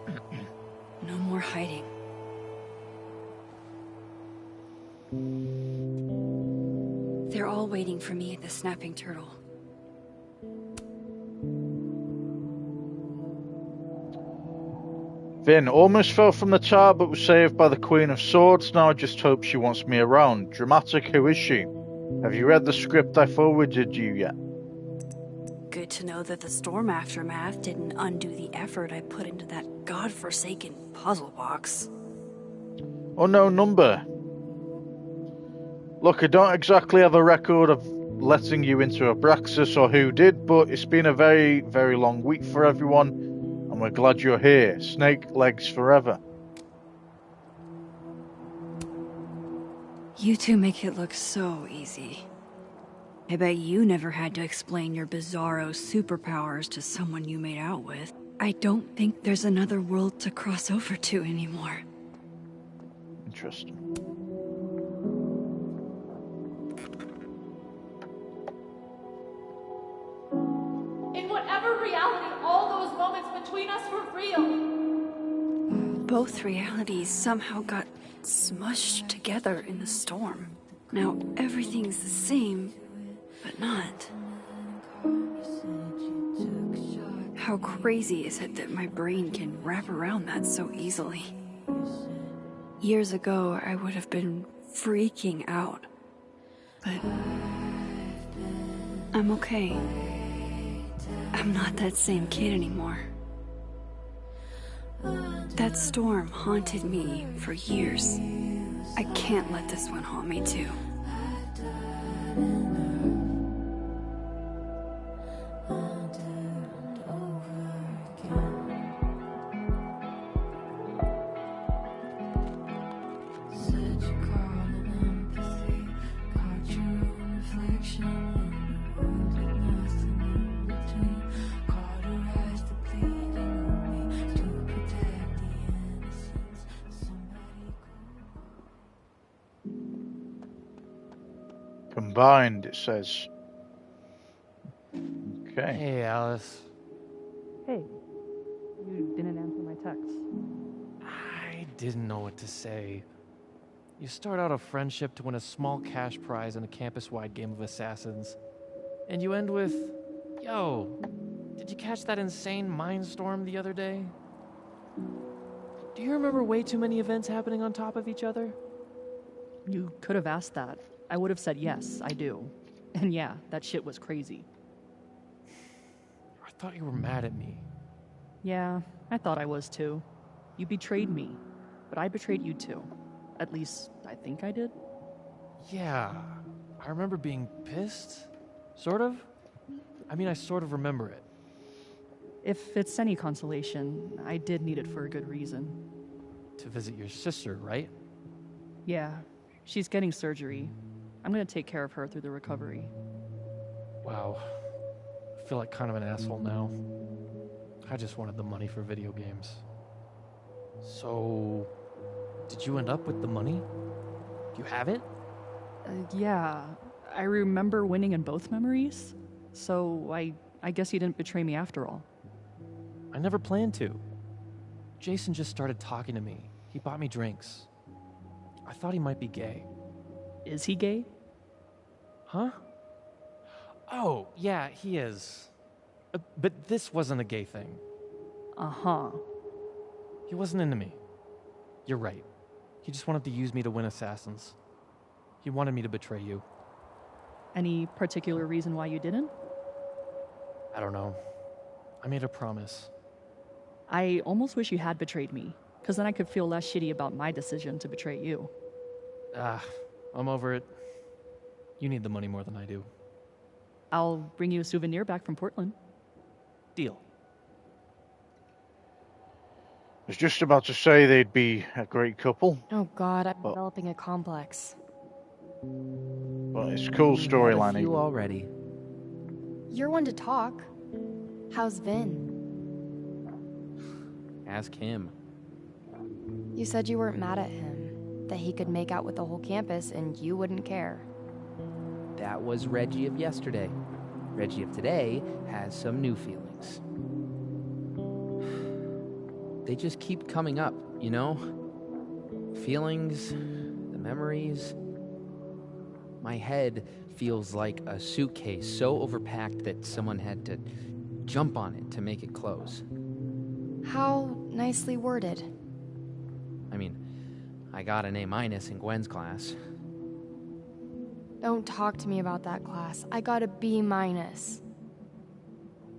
No more hiding. They're all waiting for me at the Snapping Turtle. Vin almost fell from the tower but was saved by the Queen of Swords. Now I just hope she wants me around. Dramatic, who is she? Have you read the script I forwarded you yet? Good to know that the storm aftermath didn't undo the effort I put into that godforsaken puzzle box. Unknown number. Look, I don't exactly have a record of letting you into Abraxas or who did, but it's been a very, very long week for everyone, and we're glad you're here. Snake legs forever. You two make it look so easy. I bet you never had to explain your bizarro superpowers to someone you made out with. I don't think there's another world to cross over to anymore. Interesting. In whatever reality, all those moments between us were real. Both realities somehow got smushed together in the storm. Now everything's the same, but not. How crazy is it that my brain can wrap around that so easily? Years ago, I would have been freaking out. But I'm okay. I'm not that same kid anymore. That storm haunted me for years. I can't let this one haunt me too. Combined, it says. Okay. Hey, Alice. Hey, you didn't answer my text. I didn't know what to say. You start out a friendship to win a small cash prize in a campus-wide game of Assassins. And you end with, yo, did you catch that insane mindstorm the other day? Do you remember way too many events happening on top of each other? You could have asked that. I would have said yes, I do. And yeah, that shit was crazy. I thought you were mad at me. Yeah, I thought I was too. You betrayed me, but I betrayed you too. At least, I think I did. Yeah, I remember being pissed. Sort of. I mean, I sort of remember it. If it's any consolation, I did need it for a good reason. To visit your sister, right? Yeah, she's getting surgery. I'm gonna take care of her through the recovery. Wow. I feel like kind of an asshole now. I just wanted the money for video games. So, did you end up with the money? Do you have it? Yeah, I remember winning in both memories. So I guess you didn't betray me after all. I never planned to. Jason just started talking to me. He bought me drinks. I thought he might be gay. Is he gay? Huh? Oh, yeah, he is. But this wasn't a gay thing. Uh-huh. He wasn't into me. You're right. He just wanted to use me to win Assassins. He wanted me to betray you. Any particular reason why you didn't? I don't know. I made a promise. I almost wish you had betrayed me, because then I could feel less shitty about my decision to betray you. I'm over it. You need the money more than I do. I'll bring you a souvenir back from Portland. Deal. I was just about to say they'd be a great couple. Oh god, I'm developing a complex. Well, it's a cool storyline. You already. You're one to talk. How's Vin? Ask him. You said you weren't mad at him, that he could make out with the whole campus and you wouldn't care. That was Reggie of yesterday. Reggie of today has some new feelings. They just keep coming up, you know? Feelings, the memories. My head feels like a suitcase so overpacked that someone had to jump on it to make it close. How nicely worded. I mean, I got an A- in Gwen's class. Don't talk to me about that class. I got a B-.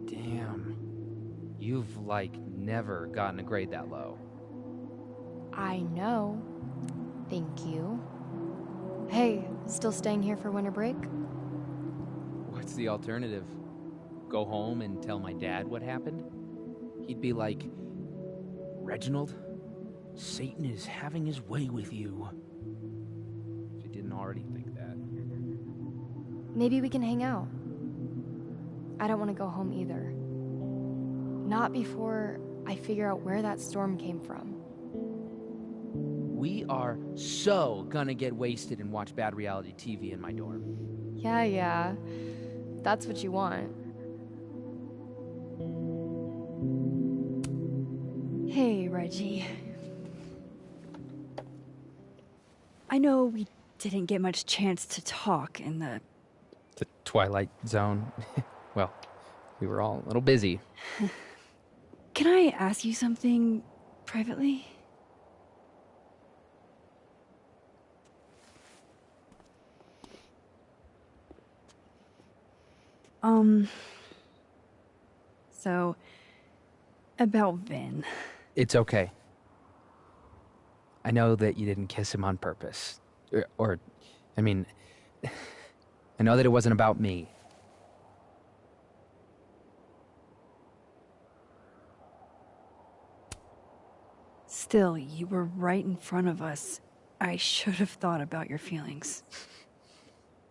Damn. You've, never gotten a grade that low. I know. Thank you. Hey, still staying here for winter break? What's the alternative? Go home and tell my dad what happened? He'd be like, Reginald, Satan is having his way with you. If he didn't already think that. Maybe we can hang out. I don't want to go home either. Not before I figure out where that storm came from. We are so gonna get wasted and watch bad reality TV in my dorm. Yeah. That's what you want. Hey, Reggie. I know we didn't get much chance to talk in the Twilight Zone. Well, we were all a little busy. Can I ask you something privately? So, about Vin. It's okay. I know that you didn't kiss him on purpose. I know that it wasn't about me. Still, you were right in front of us. I should have thought about your feelings.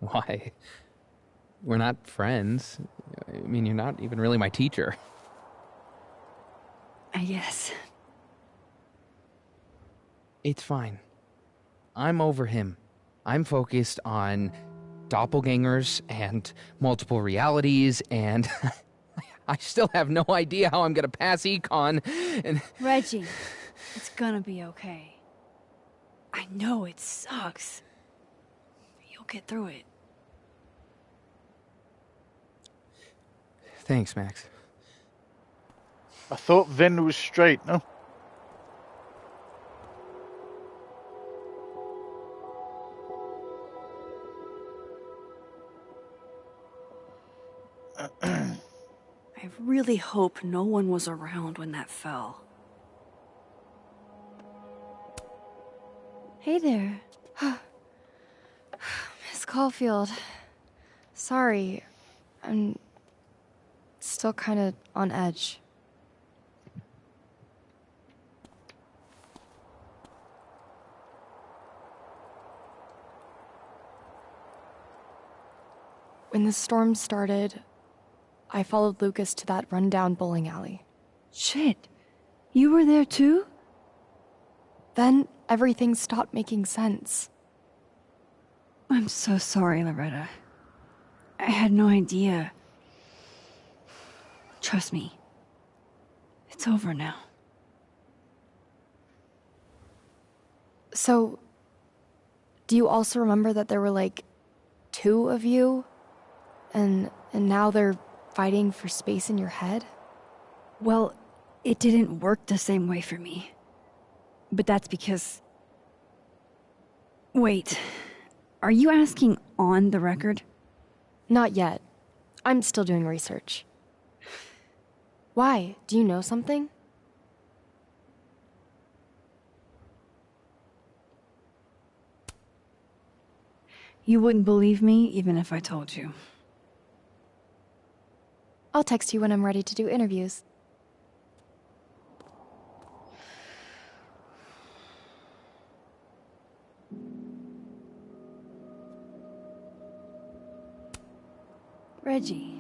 Why? We're not friends. I mean, you're not even really my teacher. I guess. It's fine. I'm over him. I'm focused on doppelgangers and multiple realities, and I still have no idea how I'm gonna pass econ, and... Reggie, it's gonna be okay. I know it sucks. You'll get through it. Thanks, Max. I thought Vin was straight, no? I really hope no one was around when that fell. Hey there. Miss Caulfield. Sorry. I'm still kind of on edge. When the storm started, I followed Lucas to that rundown bowling alley. Shit. You were there too? Then everything stopped making sense. I'm so sorry, Loretta. I had no idea. Trust me. It's over now. So, do you also remember that there were 2 of you? And now they're fighting for space in your head? Well, it didn't work the same way for me. But that's because... Wait, are you asking on the record? Not yet. I'm still doing research. Why? Do you know something? You wouldn't believe me even if I told you. I'll text you when I'm ready to do interviews. Reggie,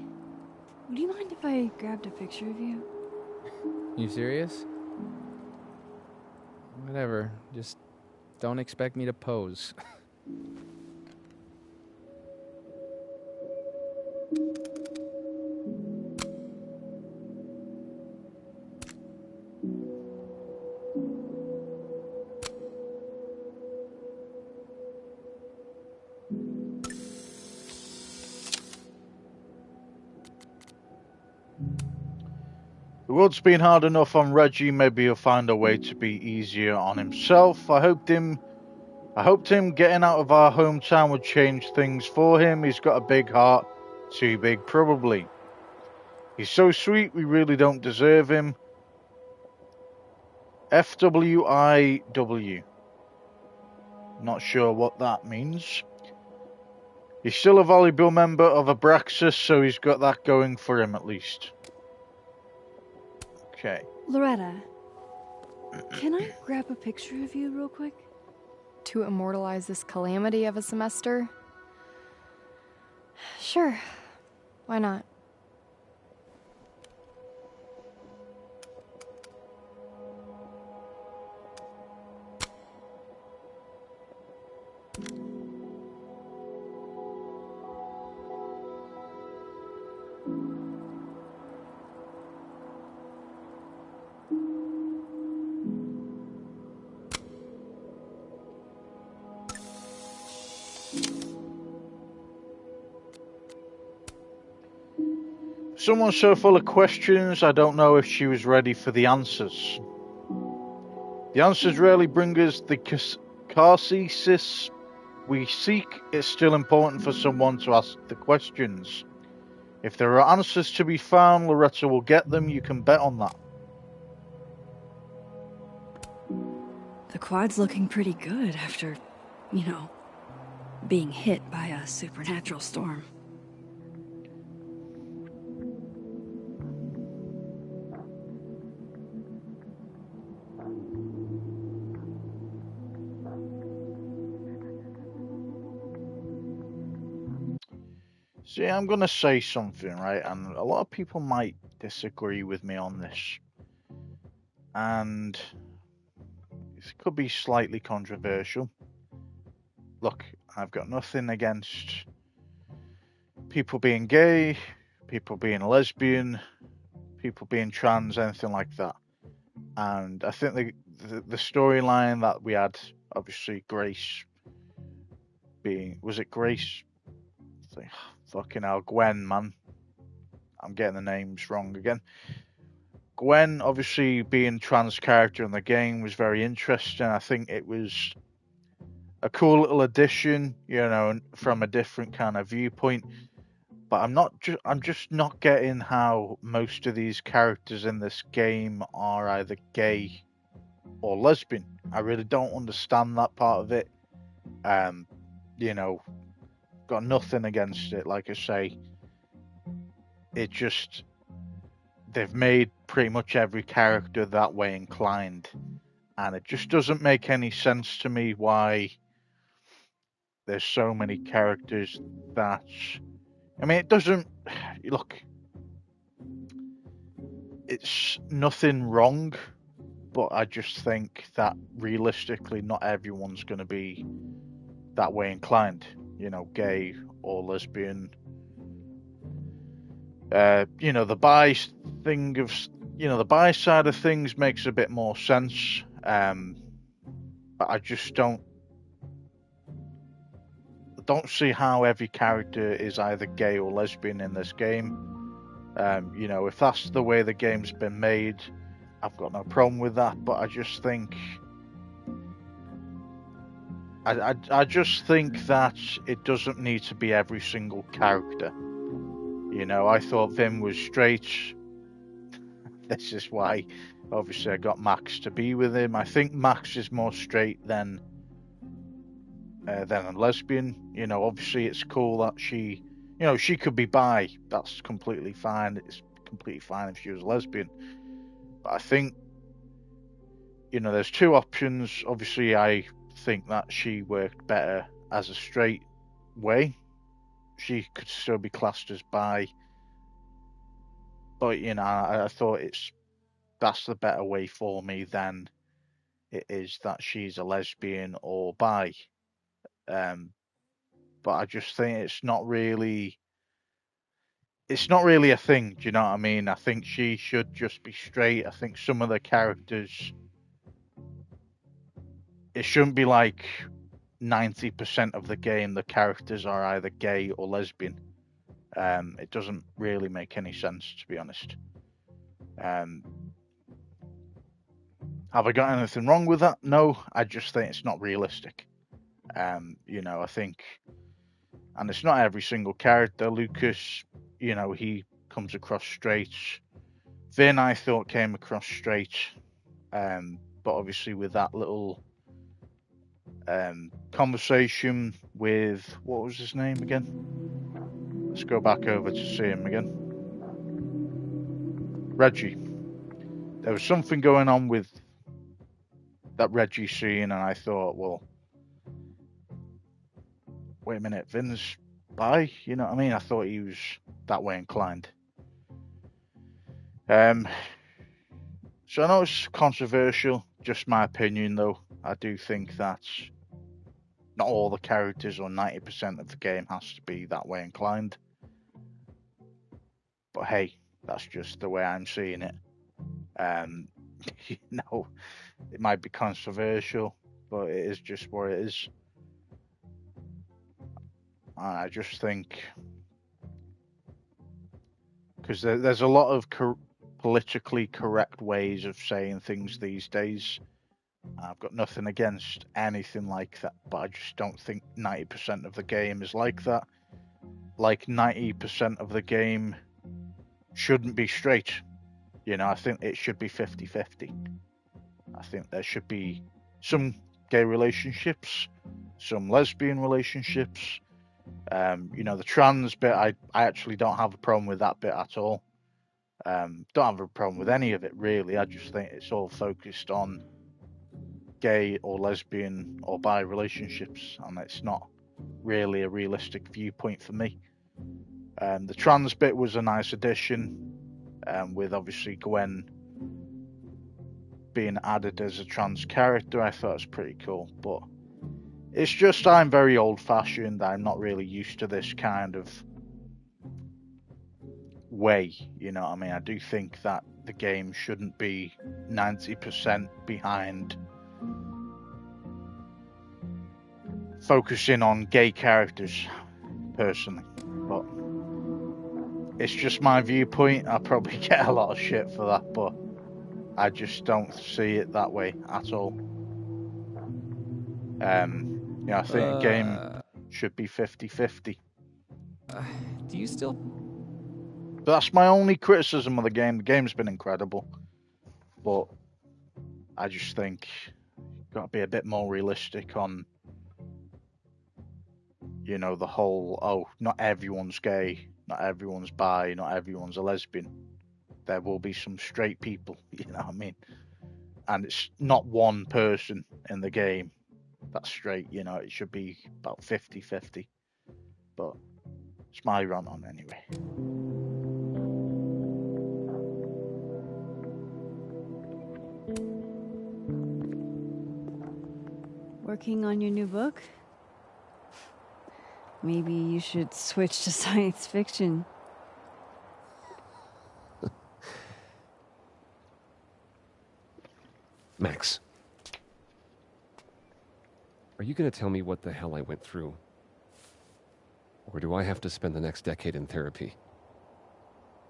would you mind if I grabbed a picture of you? You serious? Whatever. Just don't expect me to pose. The world's been hard enough on Reggie, maybe he'll find a way to be easier on himself. I hoped him getting out of our hometown would change things for him. He's got a big heart, too big probably. He's so sweet, we really don't deserve him. FWIW. Not sure what that means. He's still a valuable member of Abraxas, so he's got that going for him at least. Okay. Loretta, can I grab a picture of you real quick? To immortalize this calamity of a semester? Sure. Why not? Someone's so full of questions, I don't know if she was ready for the answers. The answers rarely bring us the catharsis we seek. It's still important for someone to ask the questions. If there are answers to be found, Loretta will get them, you can bet on that. The quad's looking pretty good after, being hit by a supernatural storm. See, I'm going to say something, right? And a lot of people might disagree with me on this. And it could be slightly controversial. Look, I've got nothing against people being gay, people being lesbian, people being trans, anything like that. And I think the storyline that we had, obviously Grace being... Was it Grace? Fucking hell, Gwen, man. I'm getting the names wrong again. Gwen, obviously being trans character in the game, was very interesting. I think it was a cool little addition, from a different kind of viewpoint. But I'm just not getting how most of these characters in this game are either gay or lesbian. I really don't understand that part of it. Got nothing against it, like I say. It just... They've made pretty much every character that way inclined. And it just doesn't make any sense to me why there's so many characters that... I mean, it doesn't... Look, it's nothing wrong, but I just think that realistically not everyone's going to be that way inclined. Gay or lesbian. The bi thing of... the bi side of things makes a bit more sense. But I just don't see how every character is either gay or lesbian in this game. If that's the way the game's been made, I've got no problem with that. But I just think... I just think that it doesn't need to be every single character. I thought Vim was straight. This is why, obviously, I got Max to be with him. I think Max is more straight than a lesbian. Obviously, it's cool that she could be bi. That's completely fine. It's completely fine if she was lesbian. But I think, there's two options. Obviously, I think that she worked better as a straight way. She could still be classed as bi, but I thought that's the better way for me than it is that she's a lesbian or bi. But I just think it's not really a thing, do you know what I mean? I think she should just be straight. I think some of the characters, it shouldn't be like 90% of the game the characters are either gay or lesbian. It doesn't really make any sense, to be honest. Have I got anything wrong with that? No, I just think it's not realistic. You know, I think, and it's not every single character. Lucas, you know, he comes across straight. Vin, I thought, came across straight. But obviously with that little conversation with, what was his name again? Let's go back over to see him again. Reggie. There was something going on with that Reggie scene, and I thought, well, wait a minute, Vin's bi? You know what I mean? I thought he was that way inclined. So I know it's controversial, just my opinion though. I do think that not all the characters or 90% of the game has to be that way inclined. But hey, that's just the way I'm seeing it. You know, it might be controversial, but it is just what it is. And I just think, because there's a lot of politically correct ways of saying things these days. I've got nothing against anything like that, but I just don't think 90% of the game is like that. Like 90% of the game shouldn't be straight. You know, I think it should be 50-50. I think there should be some gay relationships, some lesbian relationships. You know, the trans bit, I actually don't have a problem with that bit at all. Don't have a problem with any of it, really. I just think it's all focused on gay or lesbian or bi relationships, and it's not really a realistic viewpoint for me. The trans bit was a nice addition, with obviously Gwen being added as a trans character. I thought it was pretty cool, but it's just I'm very old-fashioned. I'm not really used to this kind of way, you know what I mean? I do think that the game shouldn't be 90% behind focusing on gay characters, personally. But it's just my viewpoint. I probably get a lot of shit for that, but I just don't see it that way at all. Yeah, I think a game should be 50-50. Do you still... But that's my only criticism of the game. The game's been incredible, but I just think you've got to be a bit more realistic on, you know, the whole, oh, not everyone's gay, not everyone's bi, not everyone's a lesbian. There will be some straight people, you know what I mean? And it's not one person in the game that's straight, you know, it should be about 50-50. But it's my run on anyway. Working on your new book? Maybe you should switch to science fiction. Max. Are you going to tell me what the hell I went through? Or do I have to spend the next decade in therapy?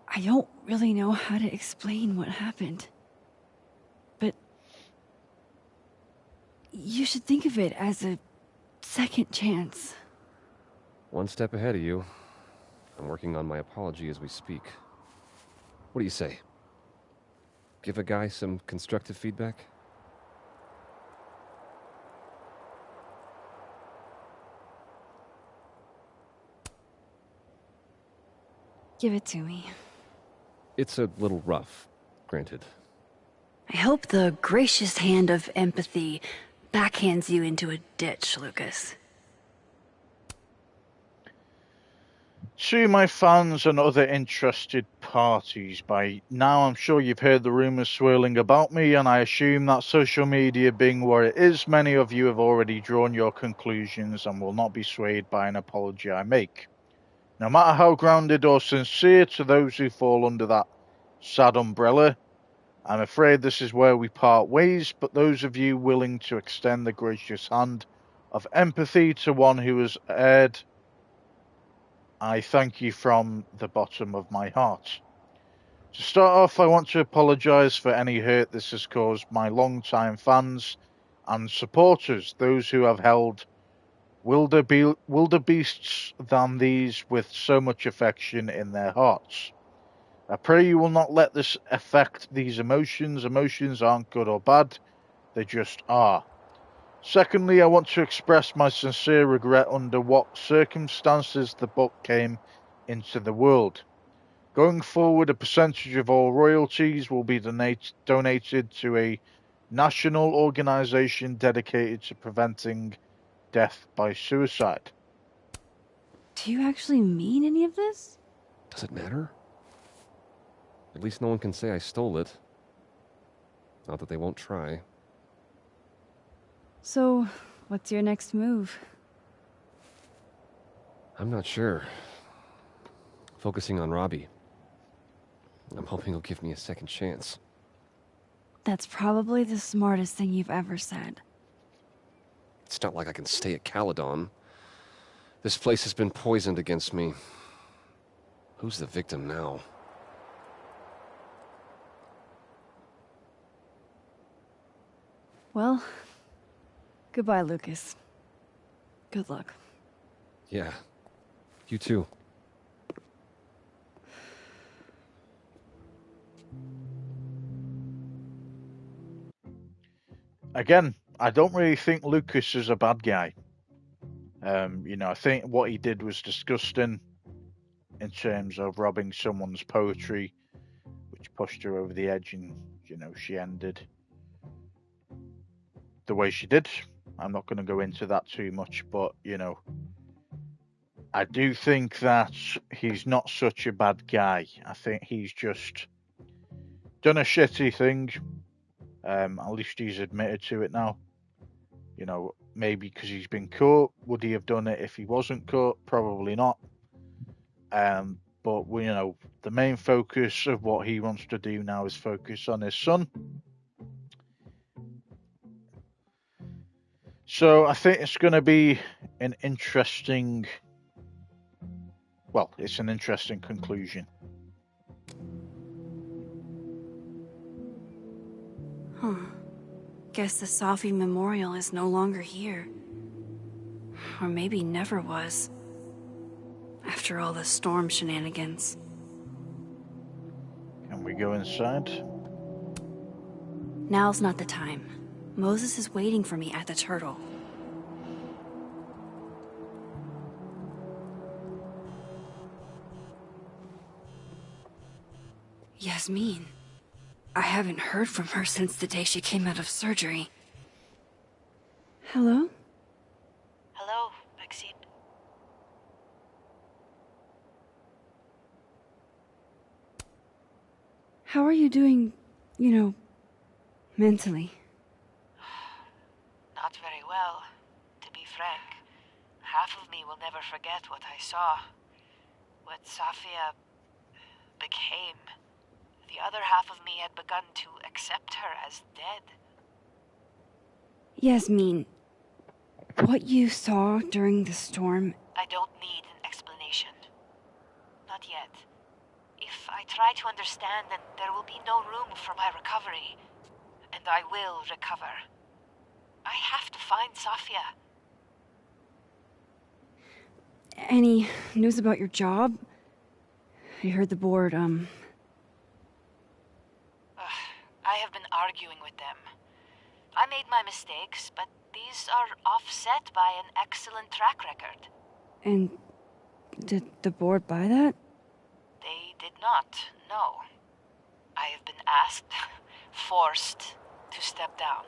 I don't really know how to explain what happened. But you should think of it as a second chance. One step ahead of you. I'm working on my apology as we speak. What do you say? Give a guy some constructive feedback? Give it to me. It's a little rough, granted. I hope the gracious hand of empathy backhands you into a ditch, Lucas. To my fans and other interested parties. By now, I'm sure you've heard the rumours swirling about me, and I assume that social media being where it is, many of you have already drawn your conclusions and will not be swayed by an apology I make. No matter how grounded or sincere to those who fall under that sad umbrella, I'm afraid this is where we part ways, but those of you willing to extend the gracious hand of empathy to one who has erred, I thank you from the bottom of my heart. To start off, I want to apologise for any hurt this has caused my long-time fans and supporters, those who have held wildebeests than these with so much affection in their hearts. I pray you will not let this affect these emotions. Emotions aren't good or bad, they just are. Secondly, I want to express my sincere regret under what circumstances the book came into the world. Going forward, a percentage of all royalties will be donated to a national organisation dedicated to preventing death by suicide. Do you actually mean any of this? Does it matter? At least no one can say I stole it. Not that they won't try. So, what's your next move? I'm not sure. Focusing on Robbie. I'm hoping he'll give me a second chance. That's probably the smartest thing you've ever said. It's not like I can stay at Caledon. This place has been poisoned against me. Who's the victim now? Well, goodbye, Lucas. Good luck. Yeah, you too. Again, I don't really think Lucas is a bad guy. I think what he did was disgusting in terms of robbing someone's poetry, which pushed her over the edge, and, she ended the way she did. I'm not going to go into that too much, but, I do think that he's not such a bad guy. I think he's just done a shitty thing. At least he's admitted to it now. Maybe because he's been caught. Would he have done it if he wasn't caught? Probably not. But, the main focus of what he wants to do now is focus on his son. So I think it's going to be an interesting... Well, it's an interesting conclusion. Huh. Guess the Safi Memorial is no longer here. Or maybe never was. After all the storm shenanigans. Can we go inside? Now's not the time. Moses is waiting for me at the Turtle. Yasmin. I haven't heard from her since the day she came out of surgery. Hello? Hello, Maxine. How are you doing, mentally? Not very well, to be frank. Half of me will never forget what I saw. What Safia became. The other half of me had begun to accept her as dead. Yasmin, what you saw during the storm... I don't need an explanation. Not yet. If I try to understand, then there will be no room for my recovery. And I will recover. I have to find Safia. Any news about your job? I heard the board, I have been arguing with them. I made my mistakes, but these are offset by an excellent track record. And did the board buy that? They did not, no. I have been asked, forced to step down.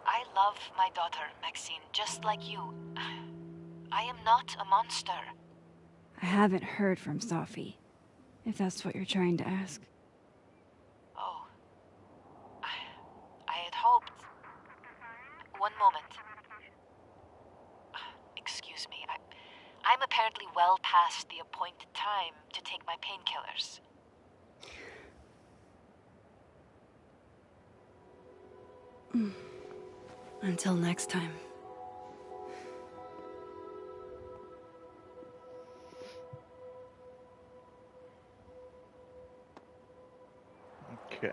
I love my daughter, Maxine, just like you. I am not a monster. I haven't heard from Safi, if that's what you're trying to ask. Oh. I had hoped... One moment. Excuse me, I'm apparently well past the appointed time to take my painkillers. Until next time. Okay.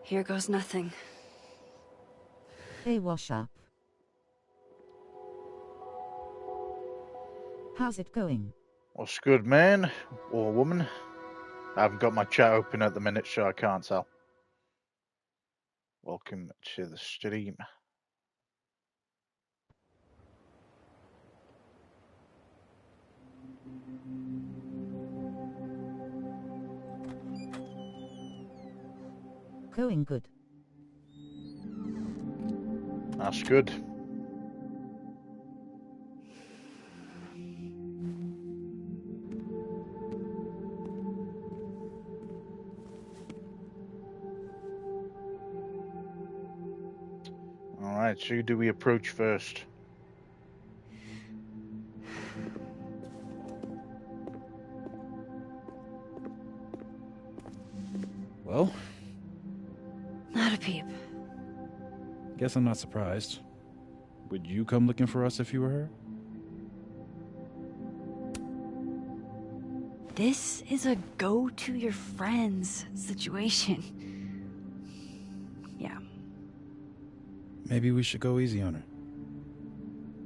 Here goes nothing. Hey, wash up. How's it going? What's good, man or woman? I haven't got my chat open at the minute, so I can't tell. Welcome to the stream. Going good. That's good. Alright, so who do we approach first? Well? Not a peep. Guess I'm not surprised. Would you come looking for us if you were her? This is a go-to-your-friends situation. Yeah. Maybe we should go easy on her.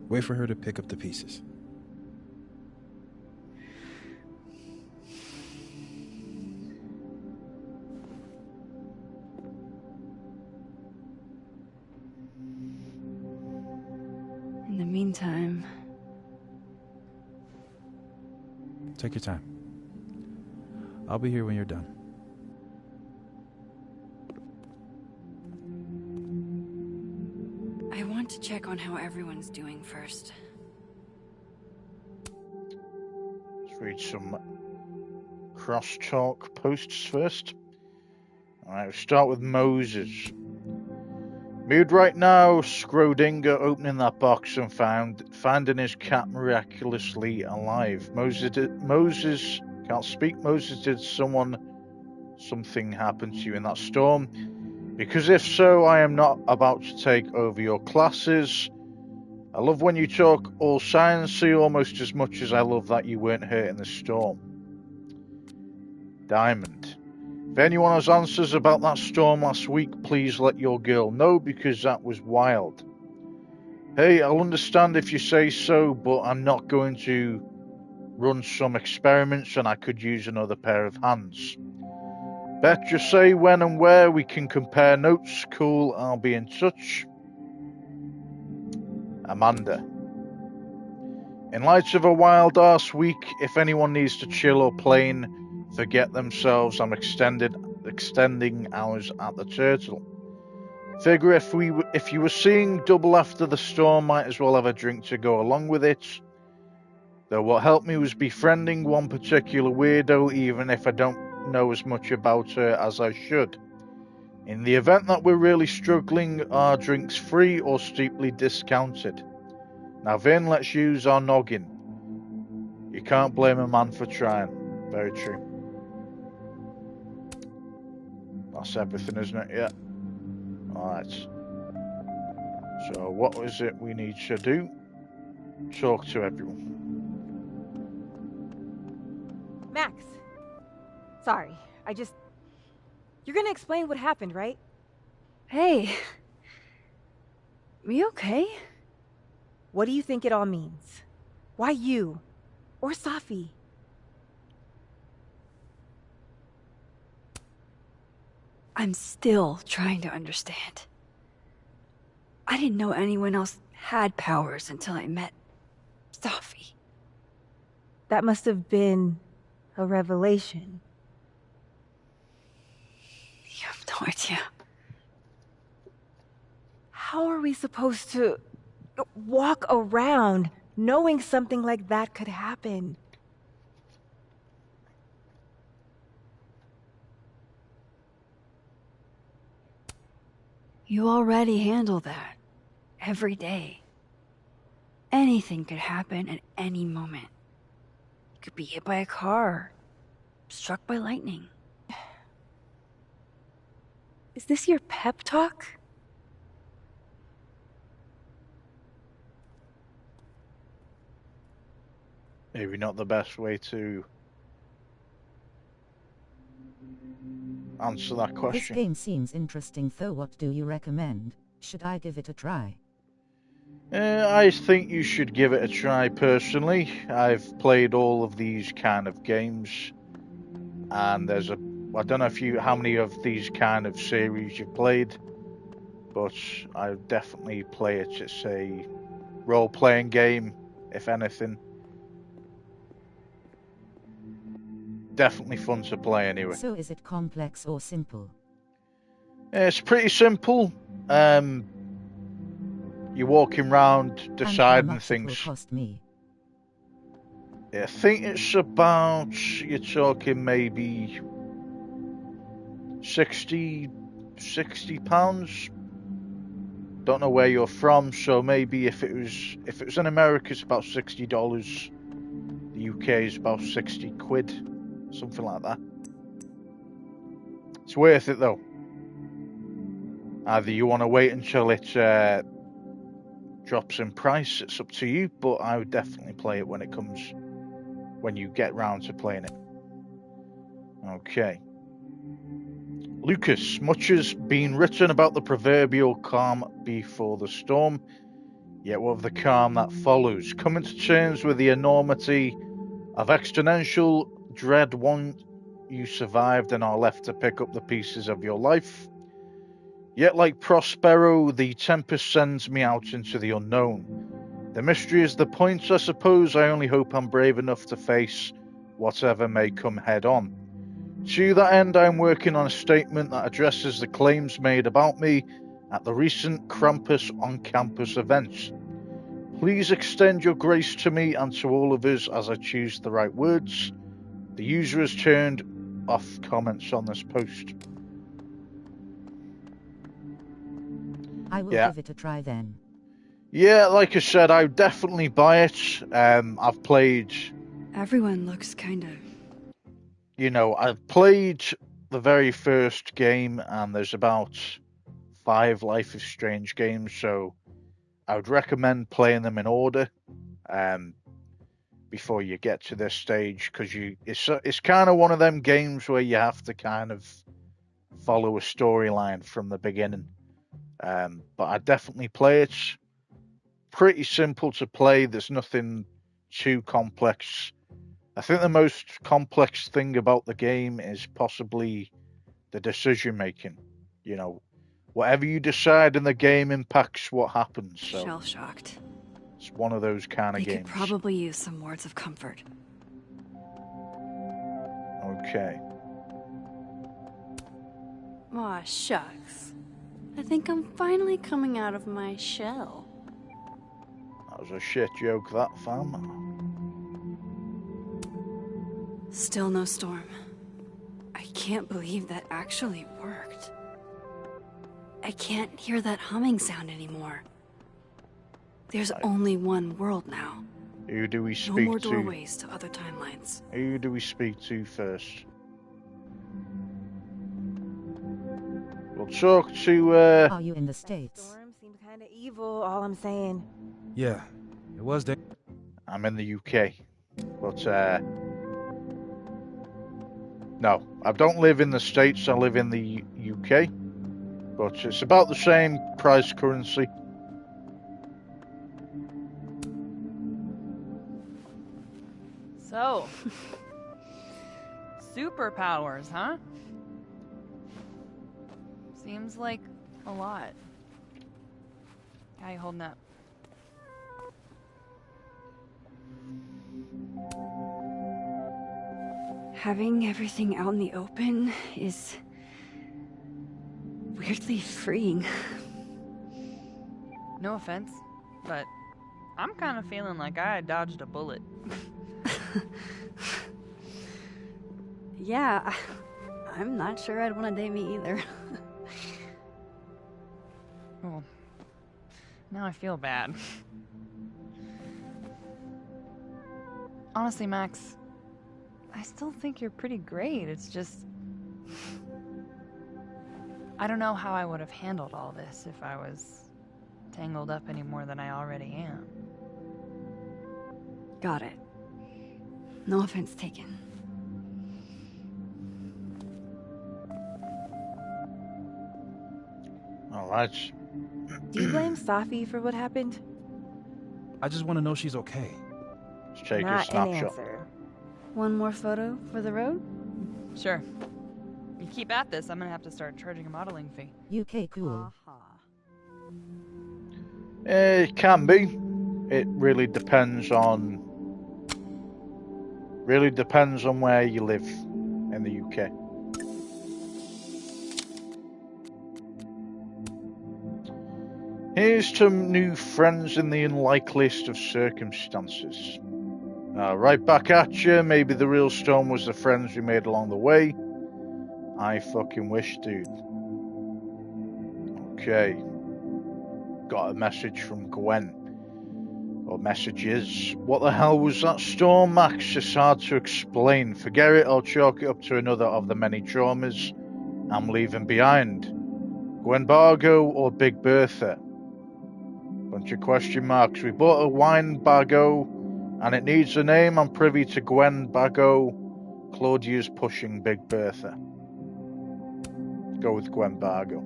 Wait for her to pick up the pieces. In the meantime... Take your time. I'll be here when you're done. I want to check on how everyone's doing first. Let's read some crosstalk posts first. Alright, we'll start with Moses. Mood right now, Schrodinger opening that box and finding his cat miraculously alive. Moses can't speak. Moses, did something happen to you in that storm? Because if so, I am not about to take over your classes. I love when you talk all sciencey almost as much as I love that you weren't hurt in the storm. Diamond. If anyone has answers about that storm last week, please let your girl know, because that was wild. Hey, I'll understand if you say so, but I'm not going to run some experiments and I could use another pair of hands. Bet, just say when and where we can compare notes. Cool, I'll be in touch. Amanda. In light of a wild-ass week, if anyone needs to chill or plain forget themselves, I'm extending hours at the Turtle. Figure if you were seeing double after the storm, might as well have a drink to go along with it. Though what helped me was befriending one particular weirdo, even if I don't know as much about her as I should. In the event that we're really struggling, are drinks free or steeply discounted? Now Vin, let's use our noggin. You can't blame a man for trying. Very true. That's everything, isn't it? Yeah. Alright. So what is it we need to do? Talk to everyone. Max. Sorry, You're gonna explain what happened, right? Hey. We okay? What do you think it all means? Why you? Or Safi? I'm still trying to understand. I didn't know anyone else had powers until I met Safi. That must have been a revelation. You have no idea. How are we supposed to walk around knowing something like that could happen? You already handle that. Every day. Anything could happen at any moment. You could be hit by a car. Struck by lightning. Is this your pep talk? Maybe not the best way to answer that This question. game seems interesting, though. What do you recommend? Should I give it a try? I think you should give it a try personally. I've played all of these kind of games, and I don't know how many of these kind of series you've played, but I would definitely play it. It's a role-playing game, if anything. Definitely fun to play anyway. So is it complex or simple? It's pretty simple. You're walking around deciding and how much things. It will cost me? I think it's about, you're talking maybe £60. Don't know where you're from, so maybe if it was in America, it's about $60. The UK is about 60 quid, something like that. It's worth it though. Either you want to wait until it drops in price, it's up to you, but I would definitely play it when you get round to playing it. Okay. Lucas, much has been written about the proverbial calm before the storm, yet what of the calm that follows? Coming to terms with the enormity of existential dread once you survived and are left to pick up the pieces of your life. Yet like Prospero, the tempest sends me out into the unknown. The mystery is the point, I suppose. I only hope I'm brave enough to face whatever may come head on. To that end, I'm working on a statement that addresses the claims made about me at the recent Krampus on-campus event. Please extend your grace to me and to all of us as I choose the right words. The user has turned off comments on this post. I will give it a try then. Yeah, like I said, I would definitely buy it. I've played... Everyone looks kind of... I've played the very first game, and there's about 5 Life is Strange games, so I would recommend playing them in order before you get to this stage, because it's kind of one of them games where you have to kind of follow a storyline from the beginning. But I definitely play it. Pretty simple to play. There's nothing too complex. I think the most complex thing about the game is possibly the decision making. Whatever you decide in the game impacts what happens. So shell-shocked. It's one of those kind of They games. could probably use some words of comfort. Okay. Aw, shucks. I think I'm finally coming out of my shell. That was a shit joke, that, fam. Still no storm. I can't believe that actually worked. I can't hear that humming sound anymore. There's only one world now. Who do we speak to? No more doorways to other timelines. Who do we speak to first? We'll talk to, Are you in the States? Storm seemed kind of evil, all I'm saying. Yeah, it was. I'm in the UK. But, no, I don't live in the States, I live in the UK. But it's about the same price currency. So, superpowers, huh? Seems like a lot. How you holding up? Having everything out in the open is weirdly freeing. No offense, but I'm kind of feeling like I dodged a bullet. Yeah, I'm not sure I'd want to date me either. Well, now I feel bad. Honestly, Max, I still think you're pretty great. It's just... I don't know how I would have handled all this if I was tangled up any more than I already am. Got it. No offense taken. All right. Do you blame Safi for what happened? I just want to know she's okay. Let's take a Not an snapshot. answer. One more photo for the road? Sure. You keep at this, I'm gonna have to start charging a modeling fee. UK cool. It can be. It really depends on where you live in the UK. Here's to new friends in the unlikeliest of circumstances. Right back at you. Maybe the real storm was the friends we made along the way. I fucking wish, dude. Okay. Got a message from Gwen. Or messages. What the hell was that storm, Max? It's hard to explain. Forget it, I'll chalk it up to another of the many traumas I'm leaving behind. Gwen Bargo or Big Bertha? Bunch of question marks. We bought a wine Bargo, and it needs a name. I'm privy to Gwen Bargo. Claudia's pushing Big Bertha. Go with Gwen Bargo.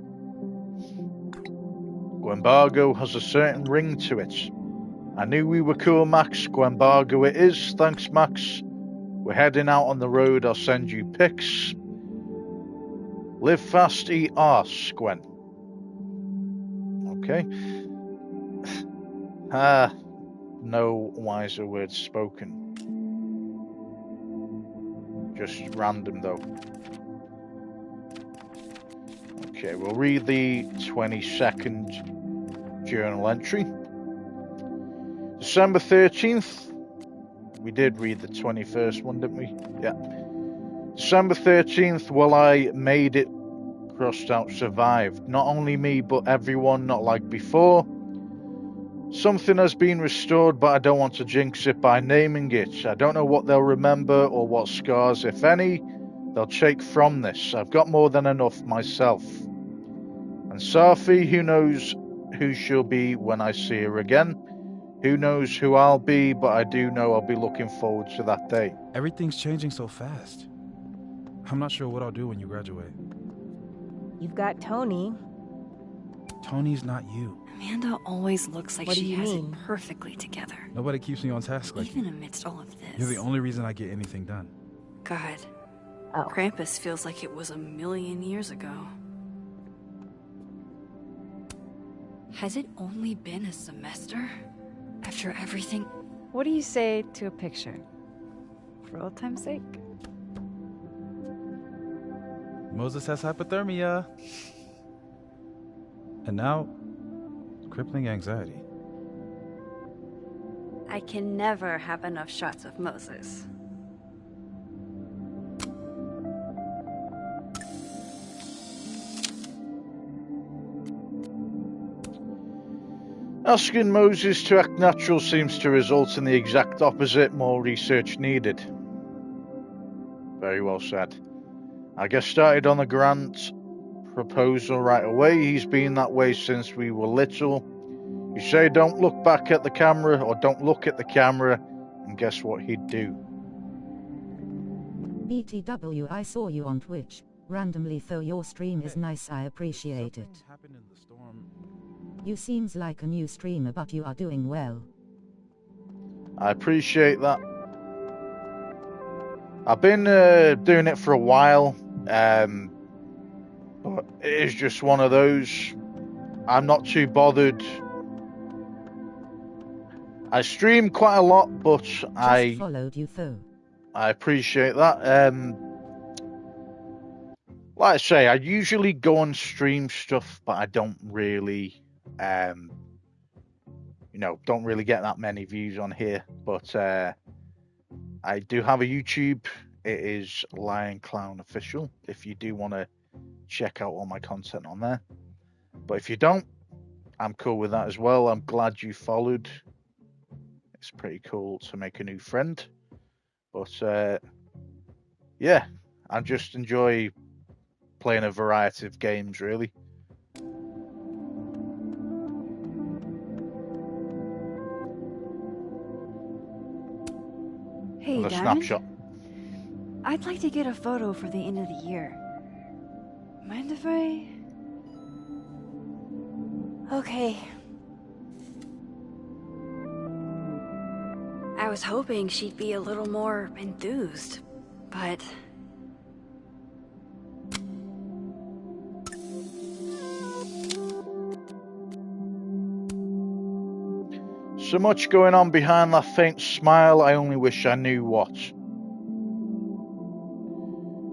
Gwen Bargo has a certain ring to it. I knew we were cool, Max. Gwen Bargo it is. Thanks, Max. We're heading out on the road. I'll send you pics. Live fast, eat arse, Gwen. Okay. No wiser words spoken. Just random, though. Okay, we'll read the 22nd journal entry. December 13th. We did read the 21st one, didn't we? Yeah. December 13th, well, I made it, crossed out, survived. Not only me, but everyone, not like before. Something has been restored, but I don't want to jinx it by naming it. I don't know what they'll remember or what scars, if any, they'll take from this. I've got more than enough myself. And Safi, who knows who she'll be when I see her again? Who knows who I'll be, but I do know I'll be looking forward to that day. Everything's changing so fast. I'm not sure what I'll do when you graduate. You've got Tony. Tony's not you. Amanda always looks like What do she you has mean? it perfectly together. Nobody keeps me on task like Even you. amidst all of this. You're the only reason I get anything done. God. Oh. Krampus feels like it was 1,000,000 years ago. Has it only been a semester? After everything? What do you say to a picture? For old time's sake. Moses has hypothermia. And now, crippling anxiety. I can never have enough shots of Moses. Asking Moses to act natural seems to result in the exact opposite. More research needed. Very well said. I get started on the grant proposal right away. He's been that way since we were little. You say don't look back at the camera or don't look at the camera, and guess what he'd do? BTW, I saw you on Twitch. Randomly, though your stream is nice, I appreciate it. You seems like a new streamer, but you are doing well. I appreciate that. I've been doing it for a while, but it is just one of those. I'm not too bothered. I stream quite a lot, but I followed you though. I appreciate that. Like I say, I usually go on stream stuff, but I don't really don't really get that many views on here, but I do have a YouTube. It is Lion Clown Official, if you do want to check out all my content on there. But if you don't, I'm cool with that as well. I'm glad you followed. It's pretty cool to make a new friend. But yeah, I just enjoy playing a variety of games, really. Hey, a Diamond? snapshot. I'd like to get a photo for the end of the year. Mind if I... Okay. I was hoping she'd be a little more enthused, but... So much going on behind that faint smile, I only wish I knew what.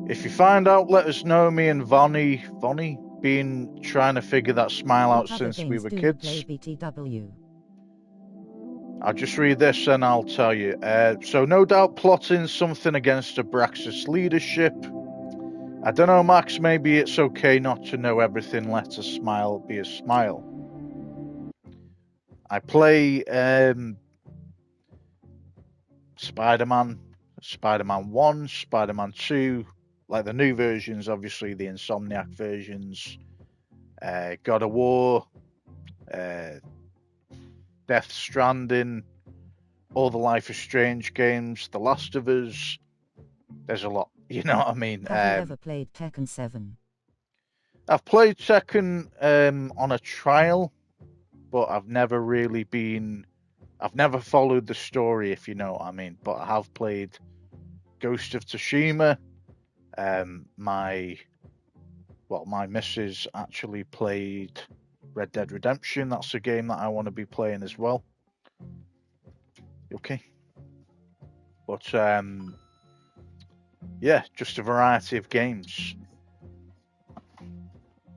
If you find out, let us know. Me and Vonnie been trying to figure that smile out since we were kids. BTW. I'll just read this and I'll tell you. So no doubt plotting something against Abraxas leadership. I don't know, Max, maybe it's okay not to know everything. Let a smile be a smile. I play Spider-Man 1, Spider-Man 2, like the new versions, obviously the Insomniac versions, God of War, Death Stranding, all the Life is Strange games, The Last of Us. There's a lot, you know what I mean? Have you ever played Tekken 7? I've played Tekken on a trial, but I've never followed the story, if you know what I mean. But I have played Ghost of Tsushima. My missus actually played Red Dead Redemption. That's a game that I want to be playing as well. Okay. But yeah, just a variety of games.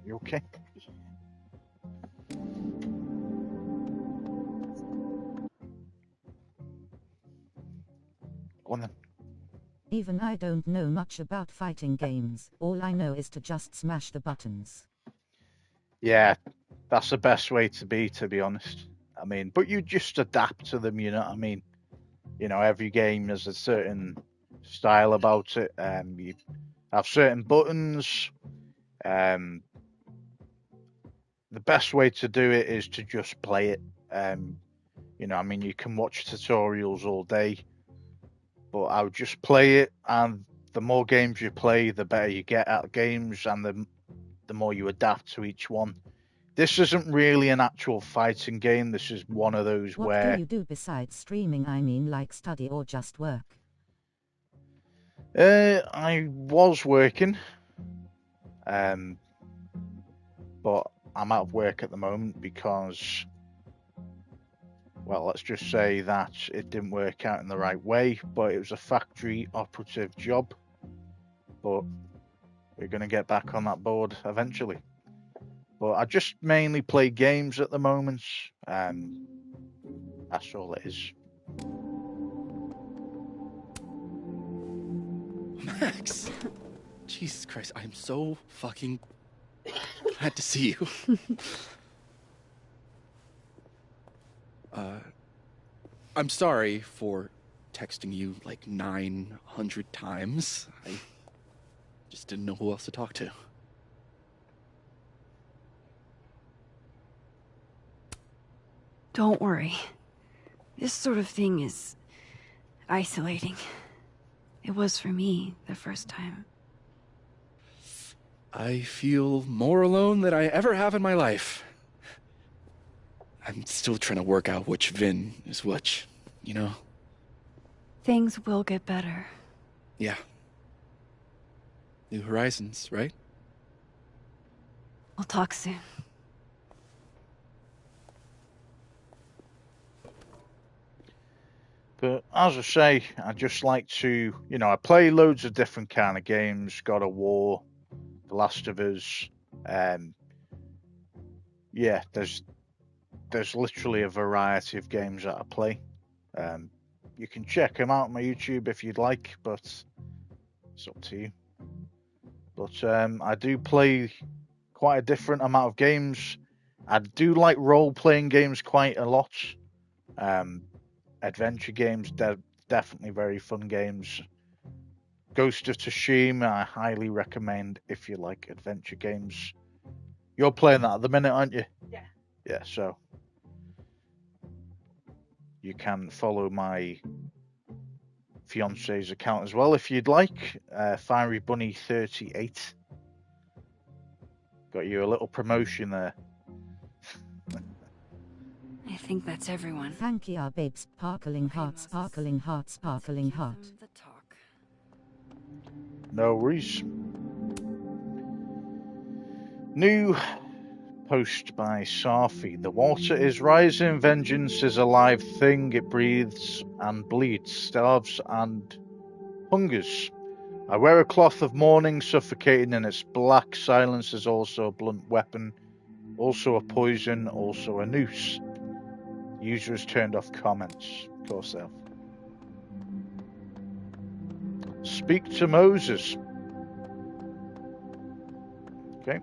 You okay? On then. Even I don't know much about fighting games. All I know is to just smash the buttons. Yeah, that's the best way to be honest. I mean, but you just adapt to them, you know what I mean? Every game has a certain style about it. You have certain buttons. The best way to do it is to just play it. You can watch tutorials all day, but I would just play it, and the more games you play, the better you get at games, and the more you adapt to each one. This isn't really an actual fighting game. This is one of those where... What do you do besides streaming? I mean, like study or just work? I was working, but I'm out of work at the moment because, well, let's just say that it didn't work out in the right way, but it was a factory operative job. But we're going to get back on that board eventually. But I just mainly play games at the moment. That's all it is. Max! Jesus Christ, I'm so fucking glad to see you. I'm sorry for texting you like 900 times. I just didn't know who else to talk to. Don't worry. This sort of thing is isolating. It was for me the first time. I feel more alone than I ever have in my life. I'm still trying to work out which Vin is which, you know? Things will get better. Yeah. New horizons, right? We'll talk soon. But as I say, I just like to, I play loads of different kind of games. God of War, The Last of Us. Yeah, there's there's literally a variety of games that I play. You can check them out on my YouTube if you'd like, but it's up to you. But I do play quite a different amount of games. I do like role-playing games quite a lot. Adventure games, definitely very fun games. Ghost of Tsushima, I highly recommend if you like adventure games. You're playing that at the minute, aren't you? Yeah. Yeah, so you can follow my fiance's account as well if you'd like. Fiery Bunny 38. Got you a little promotion there. I think that's everyone. Thank you, babes. Sparkling heart, sparkling heart, sparkling heart. No worries. New post by Safi. The water is rising. Vengeance is a live thing. It breathes and bleeds, starves and hungers. I wear a cloth of mourning, suffocating in its black. Silence is also a blunt weapon, also a poison, also a noose. User has turned off comments. Of course they have. Speak to Moses. Okay.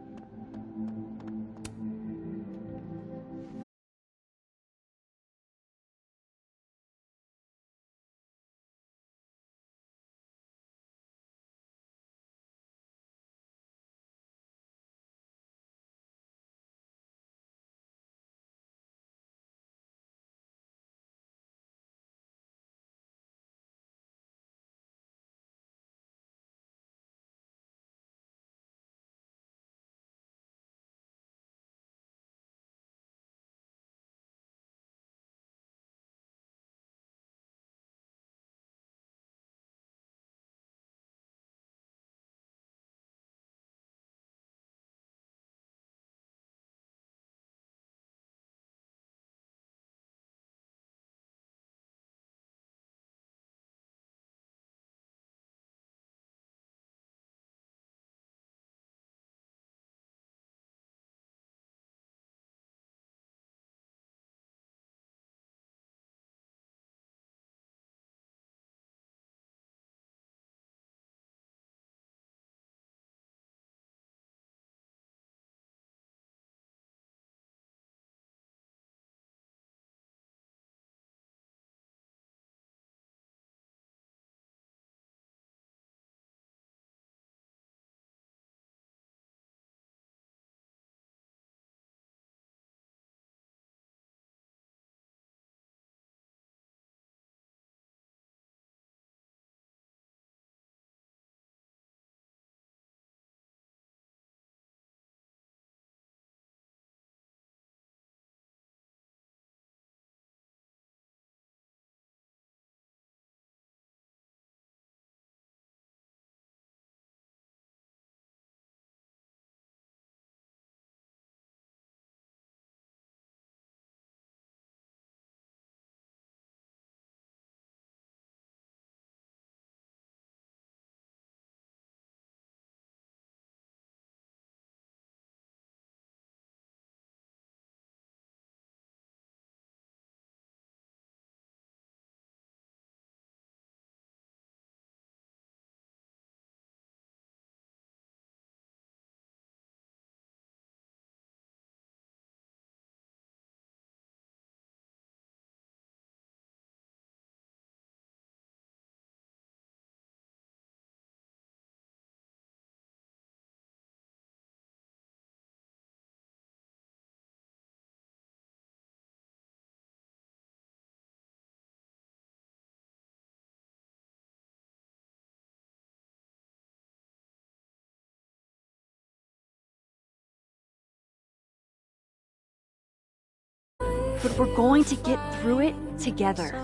But we're going to get through it together.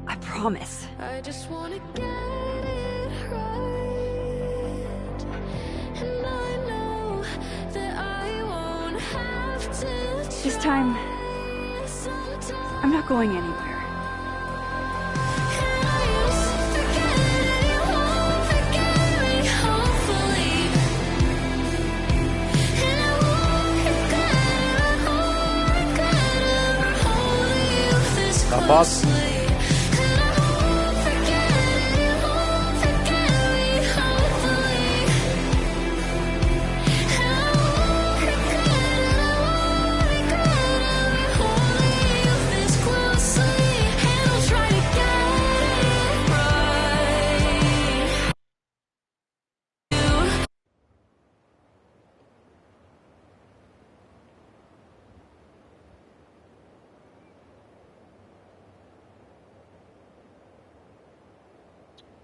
I promise. I just wanna get it right. And I know that I won't have to. This time, I'm not going anywhere. Hopefully. And I won't regret Not bad.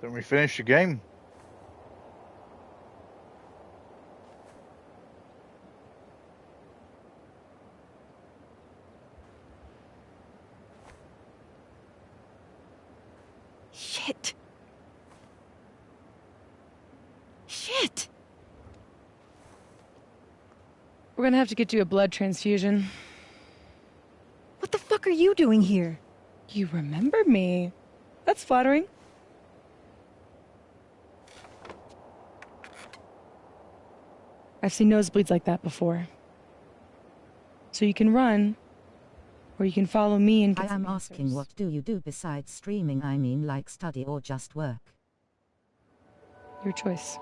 Then we finish the game. Shit. Shit. We're gonna have to get you a blood transfusion. What the fuck are you doing here? You remember me. That's flattering. I've seen nosebleeds like that before. So you can run, or you can follow me and get I am asking, what do you do besides streaming? I mean, like study or just work? Your choice.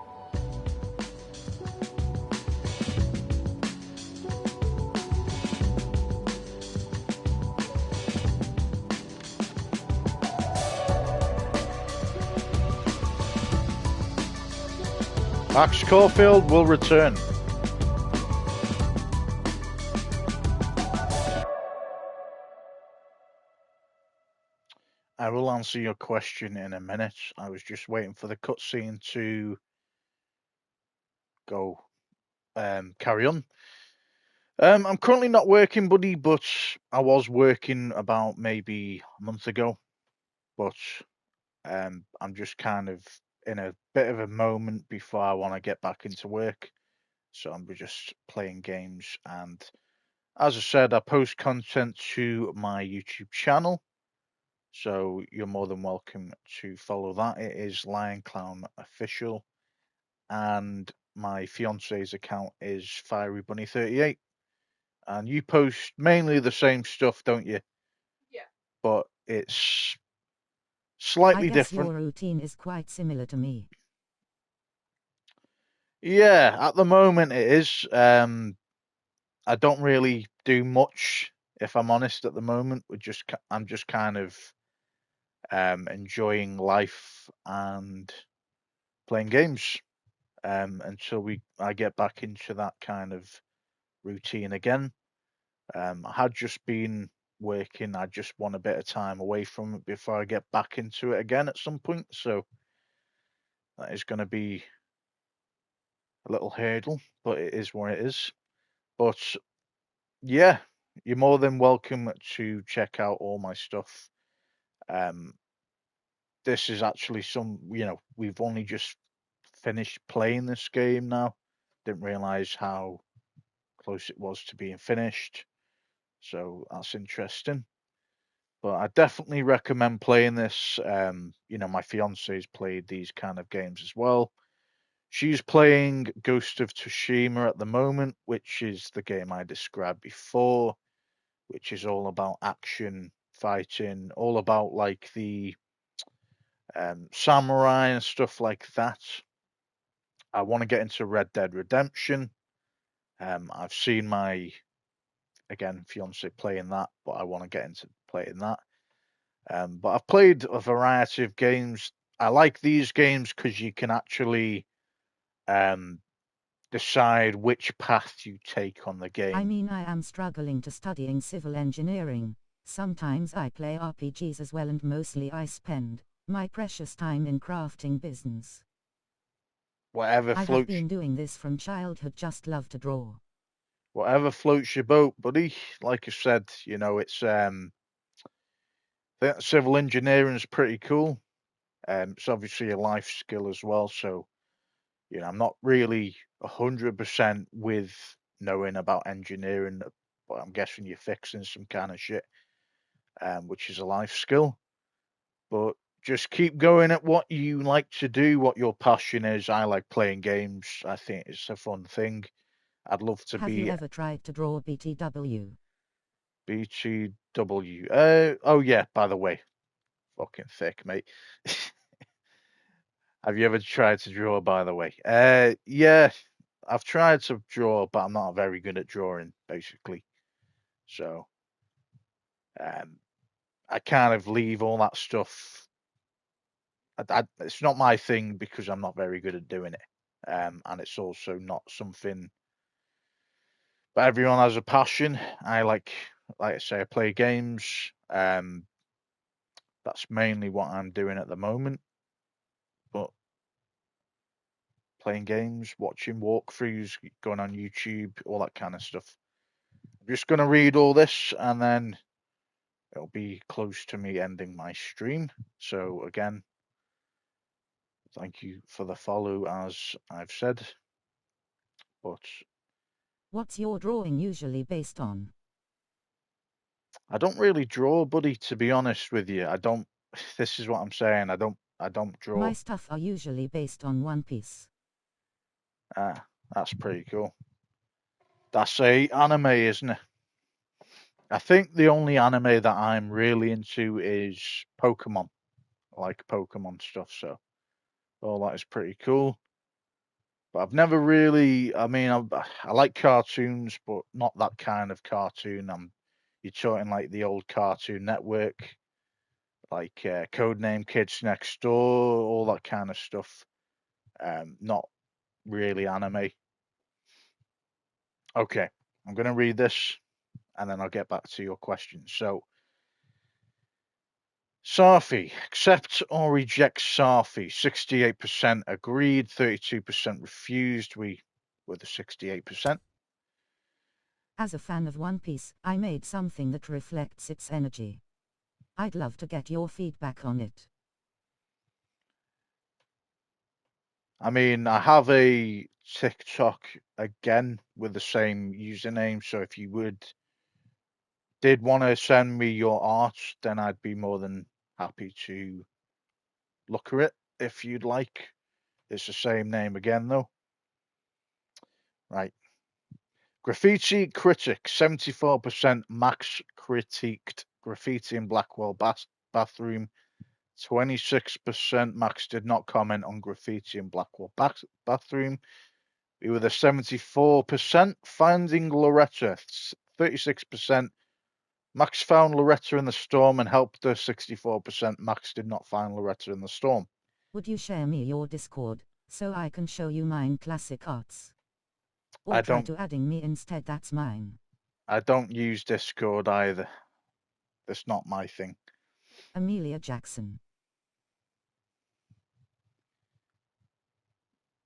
Max Caulfield will return. I will answer your question in a minute. I was just waiting for the cutscene to go carry on. I'm currently not working, buddy, but I was working about maybe a month ago. But I'm just kind of in a bit of a moment before I want to get back into work. So I'm just playing games. And as I said, I post content to my YouTube channel. So you're more than welcome to follow that. It is Lion Clown Official. And my fiance's account is Fiery Bunny 38. And you post mainly the same stuff, don't you? Yeah. But it's slightly I guess different. Your routine is quite similar to me. Yeah, at the moment it is. I don't really do much, if I'm honest. At the moment, I'm just kind of enjoying life and playing games until I get back into that kind of routine again. I had just been working. I just want a bit of time away from it before I get back into it again at some point. So that is going to be a little hurdle, but it is what it is. But yeah, you're more than welcome to check out all my stuff. This is actually we've only just finished playing this game now. Didn't realize how close it was to being finished. So that's interesting. But I definitely recommend playing this. My fiance's played these kind of games as well. She's playing Ghost of Tsushima at the moment, which is the game I described before, which is all about action, fighting, all about like the samurai and stuff like that. I want to get into Red Dead Redemption. I've seen my fiance playing that, but I want to get into playing that. But I've played a variety of games. I like these games because you can actually decide which path you take on the game. I mean, I am struggling to studying civil engineering. Sometimes I play RPGs as well, and mostly I spend my precious time in crafting business. Whatever I floats. have been doing this from childhood, just love to draw. Whatever floats your boat, buddy. Like I said, it's civil engineering is pretty cool. It's obviously a life skill as well. So, I'm not really 100% with knowing about engineering, but I'm guessing you're fixing some kind of shit, which is a life skill. But just keep going at what you like to do, what your passion is. I like playing games. I think it's a fun thing. I'd love to Have be. you ever tried to draw BTW? BTW. Oh yeah, by the way. Fucking thick, mate. Have you ever tried to draw, by the way? Yeah, I've tried to draw, but I'm not very good at drawing, basically. So, I kind of leave all that stuff. It's not my thing because I'm not very good at doing it. And it's also not something. But everyone has a passion. Like I say, I play games. That's mainly what I'm doing at the moment. But playing games, watching walkthroughs, going on YouTube, all that kind of stuff. I'm just going to read all this and then it'll be close to me ending my stream. So again, thank you for the follow, as I've said. But what's your drawing usually based on? I don't really draw, buddy, to be honest with you. I don't. This is what I'm saying. I don't draw. My stuff are usually based on One Piece. Ah, that's pretty cool. That's a anime, isn't it? I think the only anime that I'm really into is Pokemon. I like Pokemon stuff, so all that is pretty cool. But I've never really. I mean, I like cartoons, but not that kind of cartoon. You're talking like the old Cartoon Network, like Codename Kids Next Door, all that kind of stuff. Not really anime. Okay, I'm going to read this, and then I'll get back to your questions. So, Safi, accept or reject Safi. 68% agreed, 32% refused. We were the 68%. As a fan of One Piece, I made something that reflects its energy. I'd love to get your feedback on it. I mean, I have a TikTok again with the same username, so if you did want to send me your art, then I'd be more than happy to look at it if you'd like. It's the same name again, though. Right. Graffiti critic, 74% Max critiqued graffiti in Blackwell bathroom. 26% Max did not comment on graffiti in Blackwell bathroom. We were the 74%. Finding Loretta, 36%. Max found Loretta in the storm and helped her. 64%. Max did not find Loretta in the storm. Would you share me your Discord so I can show you mine classic arts? Or try to adding me instead, that's mine. I don't use Discord either. That's not my thing. Amelia Jackson.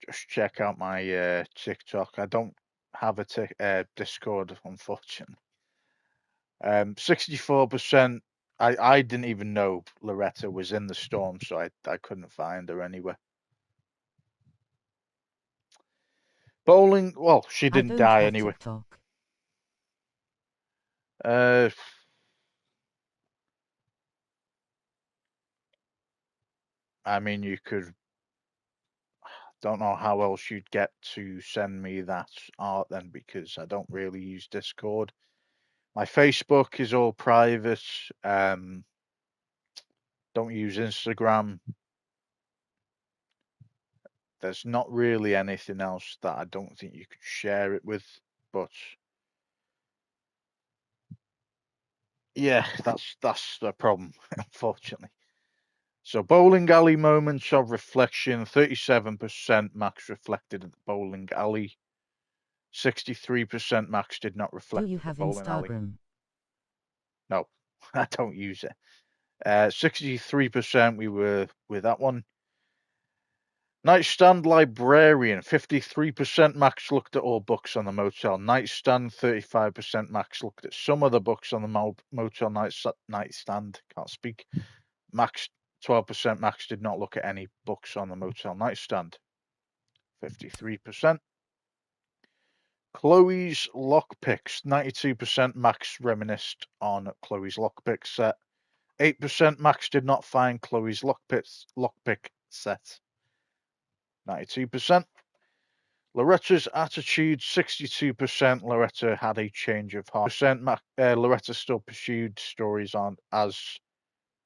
Just check out my TikTok. I don't have a Discord, unfortunately. 64%. I didn't even know Loretta was in the storm, so I couldn't find her anywhere. Bowling. Well, she didn't die anyway. TikTok. I mean, you could. Don't know how else you'd get to send me that art then, because I don't really use Discord. My Facebook is all private. Don't use Instagram. There's not really anything else that I don't think you could share it with, but yeah, that's the problem, unfortunately. So bowling alley moments of reflection, 37% Max reflected at the bowling alley. 63% Max did not reflect. Do you have bowling Instagram? Alley. No, I don't use it. 63% we were with that one. Nightstand librarian, 53% Max looked at all books on the motel nightstand. 35% Max looked at some of the books on the motel nightstand. Can't speak. Max, 12% Max did not look at any books on the motel nightstand. 53%. Chloe's lockpicks, 92% Max reminisced on Chloe's lockpick set. 8% Max did not find Chloe's lockpick set. 92%. Loretta's attitude, 62%. Loretta had a change of heart. Loretta still pursued stories on as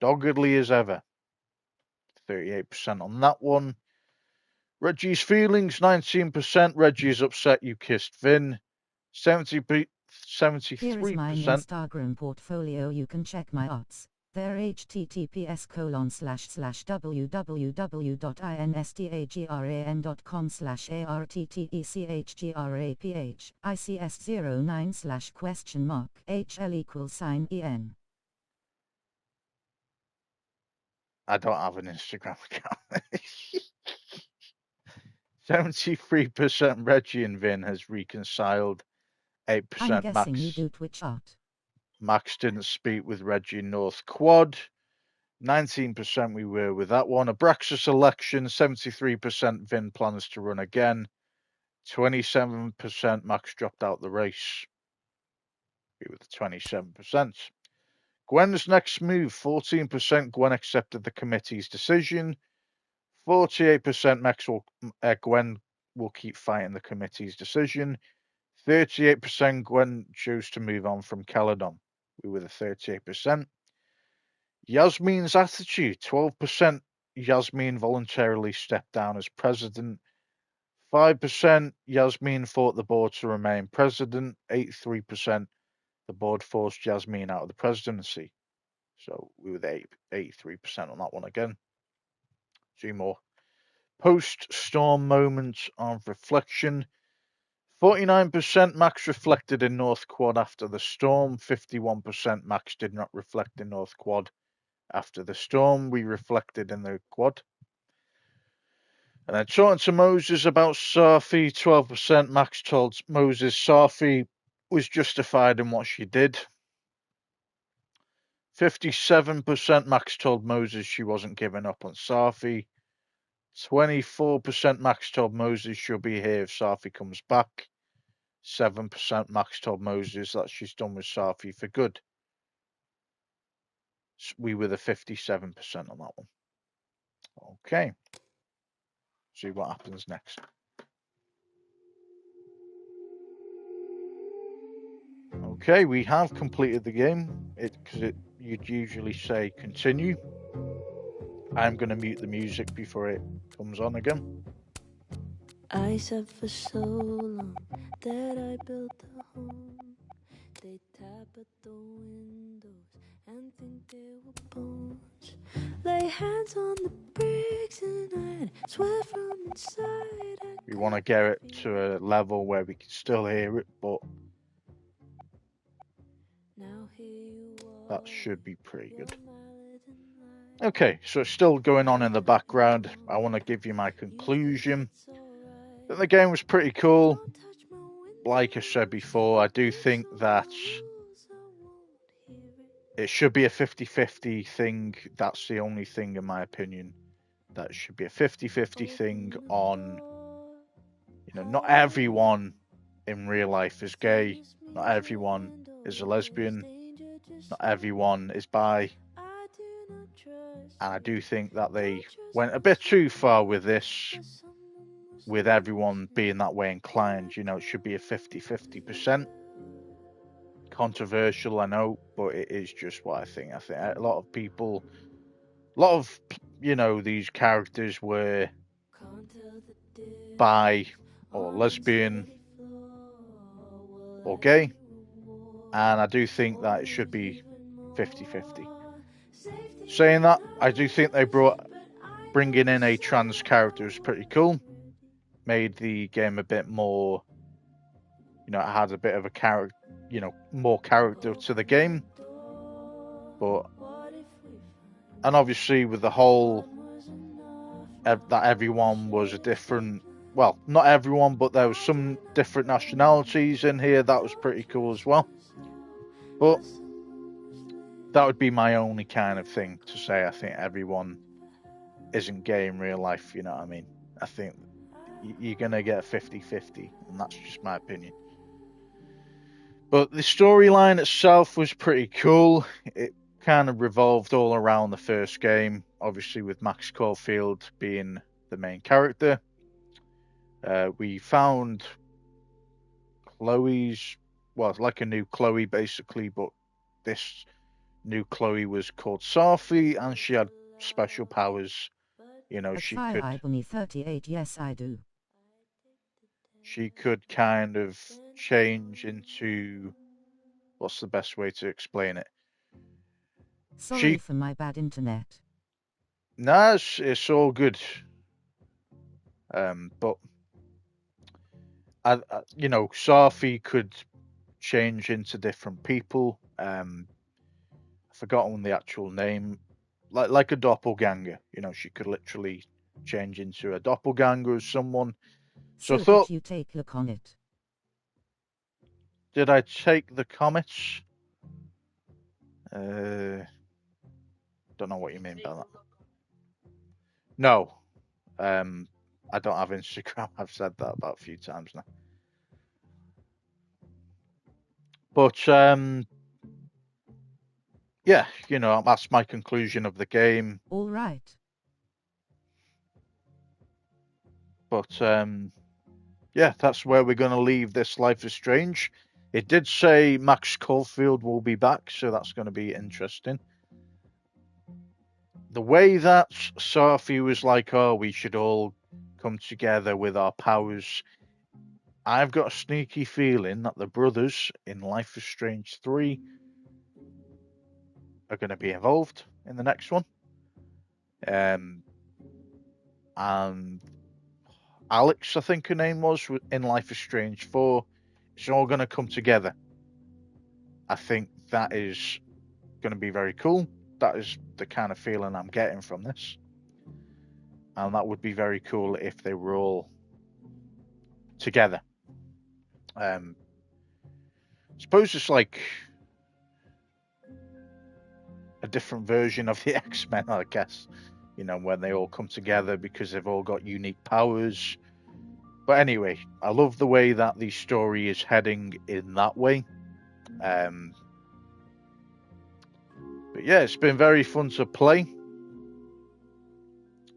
doggedly as ever. 38% on that one. Reggie's feelings, 19%. Reggie is upset you kissed Vin. 73%. Here is my Instagram portfolio. You can check my arts. They're https://www.instagram.com/arttechgraph ICS09 HL=EN. I don't have an Instagram account. 73% Reggie and Vin has reconciled. 8% I'm guessing Max. you do Twitch art. Max didn't speak with Reggie North Quad. 19% we were with that one. Abraxas election. 73% Vin plans to run again. 27% Max dropped out the race. Be with 27%. Gwen's next move. 14% Gwen accepted the committee's decision. 48% Gwen will keep fighting the committee's decision. 38% Gwen chose to move on from Caledon. We were the 38%. Yasmin's attitude. 12% Yasmin voluntarily stepped down as president. 5% Yasmin fought the board to remain president. 83% the board forced Yasmin out of the presidency. So we were the 83% on that one again. 2 more. Post-storm moments of reflection. 49% Max reflected in North Quad after the storm. 51% Max did not reflect in North Quad after the storm. We reflected in the Quad. And then talking to Moses about Safi, 12% Max told Moses Safi was justified in what she did. 57% Max told Moses she wasn't giving up on Safi. 24% Max told Moses she'll be here if Safi comes back. 7% Max told Moses that she's done with Safi for good. We were the 57% on that one. Okay. See what happens next. Okay, we have completed the game. You'd usually say continue. I'm going to mute the music before it comes on again. I said for so long that I built a home. They tap at the windows and think they were bones. Lay hands on the bricks and I'd swear from inside. We want to get it to a level where we can still hear it, but that should be pretty good. Okay, so it's still going on in the background. I want to give you my conclusion. But the game was pretty cool. Like I said before, I do think that it should be a 50-50 thing. That's the only thing, in my opinion, that it should be a 50-50 thing on, not everyone in real life is gay. Not everyone is a lesbian. Not everyone is bi. And I do think that they went a bit too far with this, with everyone being that way inclined. It should be a 50-50%. Controversial, I know, but it is just what I think. I think a lot of people, these characters were bi or lesbian or gay. And I do think that it should be 50-50. Saying that, I do think they bringing in a trans character is pretty cool. Made the game a bit more, it had a bit of a character, more character to the game. And obviously with the whole, that everyone was a different, well, not everyone, but there was some different nationalities in here. That was pretty cool as well. But that would be my only kind of thing to say. I think everyone isn't gay in real life, you know what I mean? I think you're going to get a 50-50, and that's just my opinion. But the storyline itself was pretty cool. It kind of revolved all around the first game, obviously with Max Caulfield being the main character. We found Chloe's, well, it's like a new Chloe basically, but this new Chloe was called Safi, and she had special powers. You know, she could 38, yes I do. She could kind of change into, what's the best way to explain it? Sorry for my bad internet. No, it's all good. But you know, Safi could change into different people. I've forgotten the actual name. Like a doppelganger. You know, she could literally change into a doppelganger of someone. So I thought, did you take a look on it? Did I take the comments? Don't know what you mean by that. No. I don't have Instagram. I've said that about a few times now. But yeah, you know, that's my conclusion of the game. All right. But yeah, that's where we're going to leave this Life is Strange. It did say Max Caulfield will be back, so that's going to be interesting. The way that Safi was like, oh, we should all come together with our powers, I've got a sneaky feeling that the brothers in Life is Strange 3 are going to be involved in the next one. And Alex, I think her name was, in Life is Strange 4. It's all going to come together. I think that is going to be very cool. That is the kind of feeling I'm getting from this. And that would be very cool if they were all together. I suppose it's like a different version of the X-Men, I guess. You know, when they all come together because they've all got unique powers. But anyway, I love the way that the story is heading in that way. But yeah, it's been very fun to play.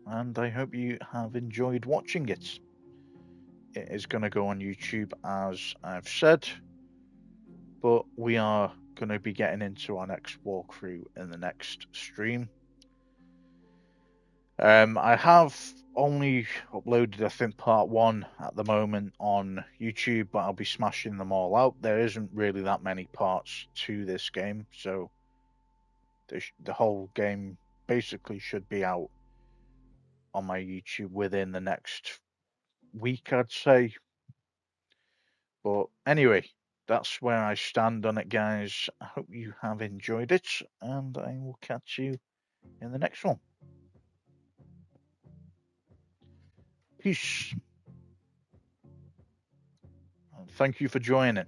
And I hope you have enjoyed watching it. It is going to go on YouTube, as I've said. But we are going to be getting into our next walkthrough in the next stream. I have only uploaded, I think, part 1 at the moment on YouTube, but I'll be smashing them all out. There isn't really that many parts to this game, so the whole game basically should be out on my YouTube within the next week, I'd say. But anyway, that's where I stand on it, guys. I hope you have enjoyed it, and I will catch you in the next one. Peace. And thank you for joining.